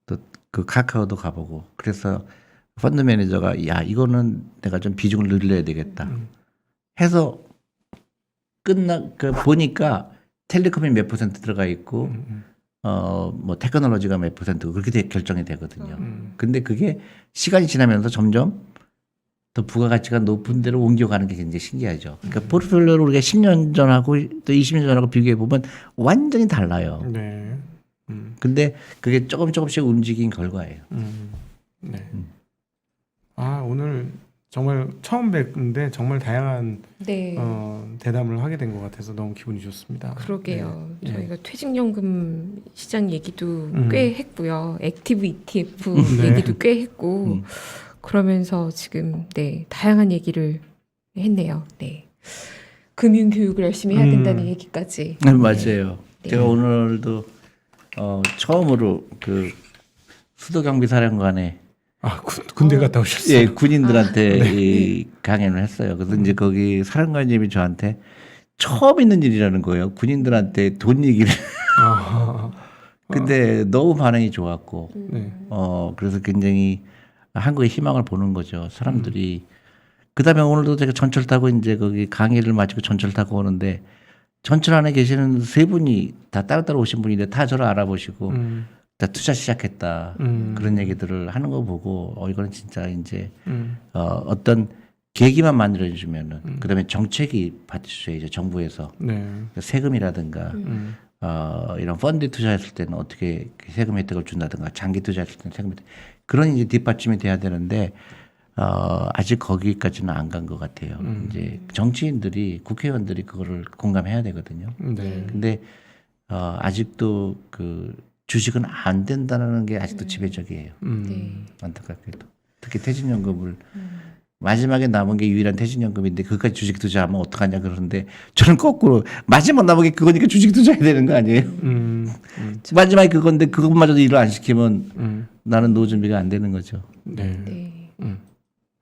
또 그 카카오도 가보고 그래서 펀드 매니저가 야 이거는 내가 좀 비중을 늘려야 되겠다. 해서 보니까 텔레콤이 몇 퍼센트 들어가 있고 뭐 테크놀로지가 몇 퍼센트 그렇게 결정이 되거든요. 근데 그게 시간이 지나면서 점점 더 부가가치가 높은 데로 옮겨가는 게 굉장히 신기하죠. 그러니까 포트폴리오를 우리가 10년 전하고 또 20년 전하고 비교해 보면 완전히 달라요. 네. 근데 그게 조금씩 움직인 결과예요. 네. 아, 오늘 정말 처음 뵙는데 정말 다양한 네. 대담을 하게 된 것 같아서 너무 기분이 좋습니다. 그러게요. 네. 저희가 퇴직연금 시장 얘기도 음. 꽤 했고요. 액티브 ETF 네. 얘기도 꽤 했고 그러면서 지금 네 다양한 얘기를 했네요. 네. 금융 교육을 열심히 해야 된다는 얘기까지. 네, 맞아요. 네. 제가 오늘도 처음으로 그 수도경비사령관에 아, 군대 갔다 오셨어요? 예, 군인들한테 이 강연을 했어요. 그래서 이제 거기 사령관님이 저한테 처음 있는 일이라는 거예요. 군인들한테 돈 얘기를. 아, 근데 너무 반응이 좋았고, 네. 그래서 굉장히 한국의 희망을 보는 거죠. 사람들이. 그 다음에 오늘도 제가 전철 타고 이제 거기 강의를 마치고 전철 타고 오는데 전철 안에 계시는 세 분이 다 따로따로 오신 분인데 다 저를 알아보시고 다 투자 시작했다. 그런 얘기들을 하는 거 보고 이거는 진짜 이제 어떤 계기만 만들어주면은 그다음에 정책이 받쳐줘야죠. 정부에서 네. 세금이라든가 이런 펀드 투자했을 때는 어떻게 세금 혜택을 준다든가 장기 투자했을 때는 세금 혜택 그런 이제 뒷받침이 돼야 되는데 아직 거기까지는 안 간 것 같아요. 이제 정치인들이 국회의원들이 그거를 공감해야 되거든요. 네. 근데 아직도 그 주식은 안 된다는 게 아직도 지배적이에요. 네. 안타깝게도 특히 퇴직연금을 마지막에 남은 게 유일한 퇴직연금인데 그것까지 주식 투자하면 어떡하냐 그러는데 저는 거꾸로 마지막 남은 게 그거니까 주식 투자해야 되는 거 아니에요? 마지막에 그건데 그것마저도 일을 안 시키면 나는 노후 준비가 안 되는 거죠. 네. 네.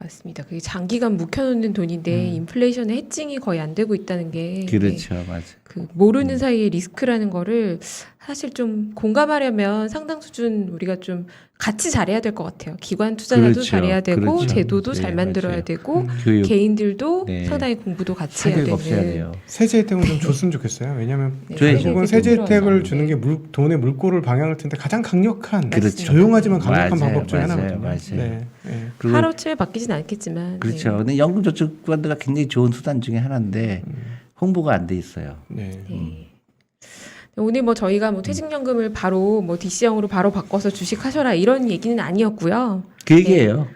맞습니다. 그게 장기간 묵혀놓는 돈인데 인플레이션의 해칭이 거의 안 되고 있다는 게 그렇죠, 맞아. 그 모르는 사이에 리스크라는 거를 사실 좀 공감하려면 상당 수준 우리가 좀 같이 잘해야 될 것 같아요. 기관 투자자도 그렇죠. 잘해야 되고 그렇죠. 제도도 네, 잘 만들어야 맞아요. 되고 교육, 개인들도 네. 상당히 공부도 같이 해야 사교육 없어야 되는. 돼요. 세제 혜택은 좀 줬으면 좋겠어요. 왜냐하면 네, 줘야죠. 결국은 세제 세제 혜택을 필요하죠. 주는 게 돈의 물꼬를 방향을 텐데 가장 강력한 그렇죠. 조용하지만 강력한 맞아요, 방법 중에 맞아요, 하나거든요. 맞아요. 네. 네. 그리고 하루아침에 바뀌진 않겠지만. 그렇죠. 네. 근데 연금저축펀드가 굉장히 좋은 수단 중에 하나인데 홍보가 안 돼 있어요. 네. 네. 오늘 뭐 저희가 뭐 퇴직연금을 바로 뭐 DC형으로 바로 바꿔서 주식하셔라 이런 얘기는 아니었고요. 그 얘기예요.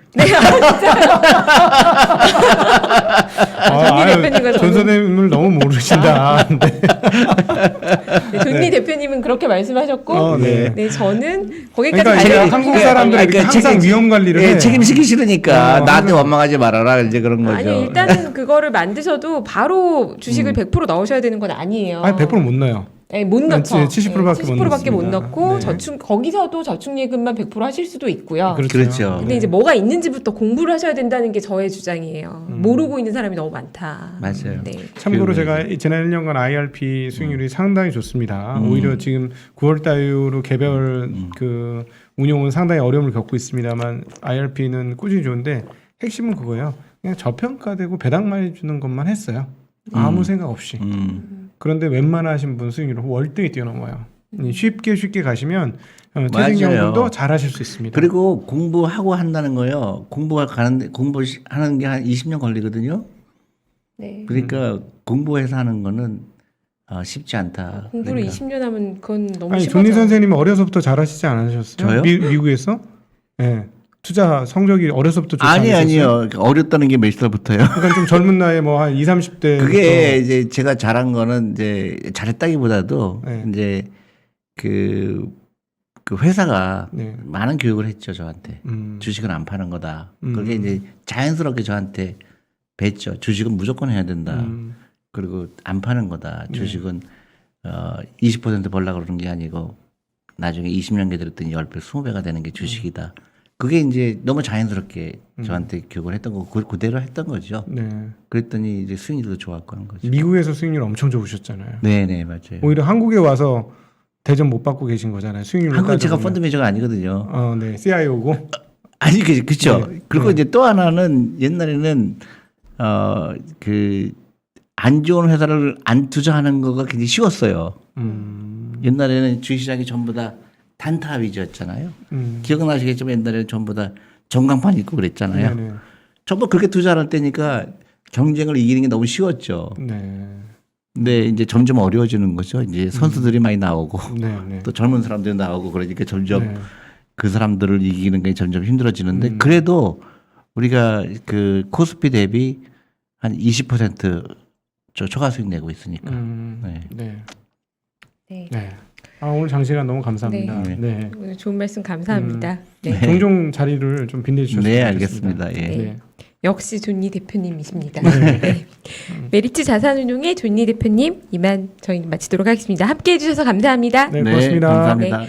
전미 대표님과 전 저는- 선생님을 너무 모르신다. 네. 네, 존니 대표님은 그렇게 말씀하셨고, 네. 네, 저는 거기까지 그러니까 이제 가려고 한국 해요. 사람들이 그러니까 항상 책임- 위험 관리를 해요. 책임지기 싫으니까 어, 나한테 원망하지 말아라 이제 그런 거죠. 아니 일단은 그거를 만드셔도 바로 주식을 100% 넣으셔야 되는 건 아니에요. 아니 100%못 넣어요. 네, 못 넣죠. 70%밖에 못 70%밖에 못 넣습니다. 넣고 네. 저축 거기서도 저축예금만 100% 하실 수도 있고요. 그렇죠. 근데 이제 뭐가 있는지부터 공부를 하셔야 된다는 게 저의 주장이에요. 모르고 있는 사람이 너무 많다. 맞아요. 네. 참고로 교육을 제가 지난 1년간 IRP 수익률이 상당히 좋습니다. 오히려 지금 9월 달 이후로 개별 그 운용은 상당히 어려움을 겪고 있습니다만 IRP는 꾸준히 좋은데 핵심은 그거예요. 그냥 저평가되고 배당만 주는 것만 했어요. 아무 생각 없이. 그런데 웬만하신 분 수익률은 월등히 뛰어넘어요. 쉽게 가시면 퇴직연금도 맞아요. 잘 하실 수 있습니다. 그리고 공부하고 한다는 거요. 공부하는 게 한 20년 걸리거든요. 네. 그러니까 공부해서 하는 거는 쉽지 않다. 공부를 그러니까. 20년 하면 그건 너무 아니 심하죠. 존니 선생님은 어려서부터 잘하시지 않으셨어요? 저요? 미국에서? 네. 투자 성적이 어려서부터 좋지 아니요, 않으셨어요? 아니요. 어렸다는 게 몇 살부터요? 그러니까 좀 젊은 나이에 뭐 한 20, 30대 그게 이제 제가 잘한 거는 이제 잘했다기보다도 네. 이제 그 회사가 네. 많은 교육을 했죠 저한테. 주식은 안 파는 거다. 그게 이제 자연스럽게 저한테 뵀죠. 주식은 무조건 해야 된다. 그리고 안 파는 거다. 주식은 20% 벌라 그러는 게 아니고 나중에 20년계 들었더니 10배, 20배가 되는 게 주식이다. 그게 이제 너무 자연스럽게 저한테 교육을 했던 거고 그대로 했던 거죠. 네. 그랬더니 이제 수익률도 좋았고 한 거죠. 미국에서 수익률 엄청 좋으셨잖아요. 네네 맞아요. 오히려 한국에 와서 대접 못 받고 계신 거잖아요. 수익률로 한국은 제가 따져보면. 펀드 매니저가 아니거든요. 네. CIO고. 아니 그렇죠. 네. 그리고 네. 이제 또 하나는 옛날에는 그 안 좋은 회사를 안 투자하는 거가 굉장히 쉬웠어요. 옛날에는 주식시장이 전부 다 단타 위주였잖아요. 기억나시겠지만 옛날에는 전부 다 전광판 있고 그랬잖아요. 네네. 저도 그렇게 투자할 때니까 경쟁을 이기는 게 너무 쉬웠죠. 네. 근데 이제 점점 어려워지는 거죠. 이제 선수들이 많이 나오고 네. 네. 또 젊은 사람들이 나오고 그러니까 점점 네. 그 사람들을 이기는 게 점점 힘들어지는데 음. 그래도 우리가 그 코스피 대비 한 20% 초과 수익 내고 있으니까. 네. 네. 네. 네. 아, 오늘 장시간 너무 감사합니다. 네. 네. 오늘 좋은 말씀 감사합니다. 네. 종종 자리를 좀 빛내주셨으면 네, 좋겠습니다. 알겠습니다. 예. 네. 역시 존니 대표님이십니다. 네. 네. 메리츠 자산운용의 존니 대표님 이만 저희 마치도록 하겠습니다. 함께해 주셔서 감사합니다. 네, 고맙습니다. 감사합니다. 예.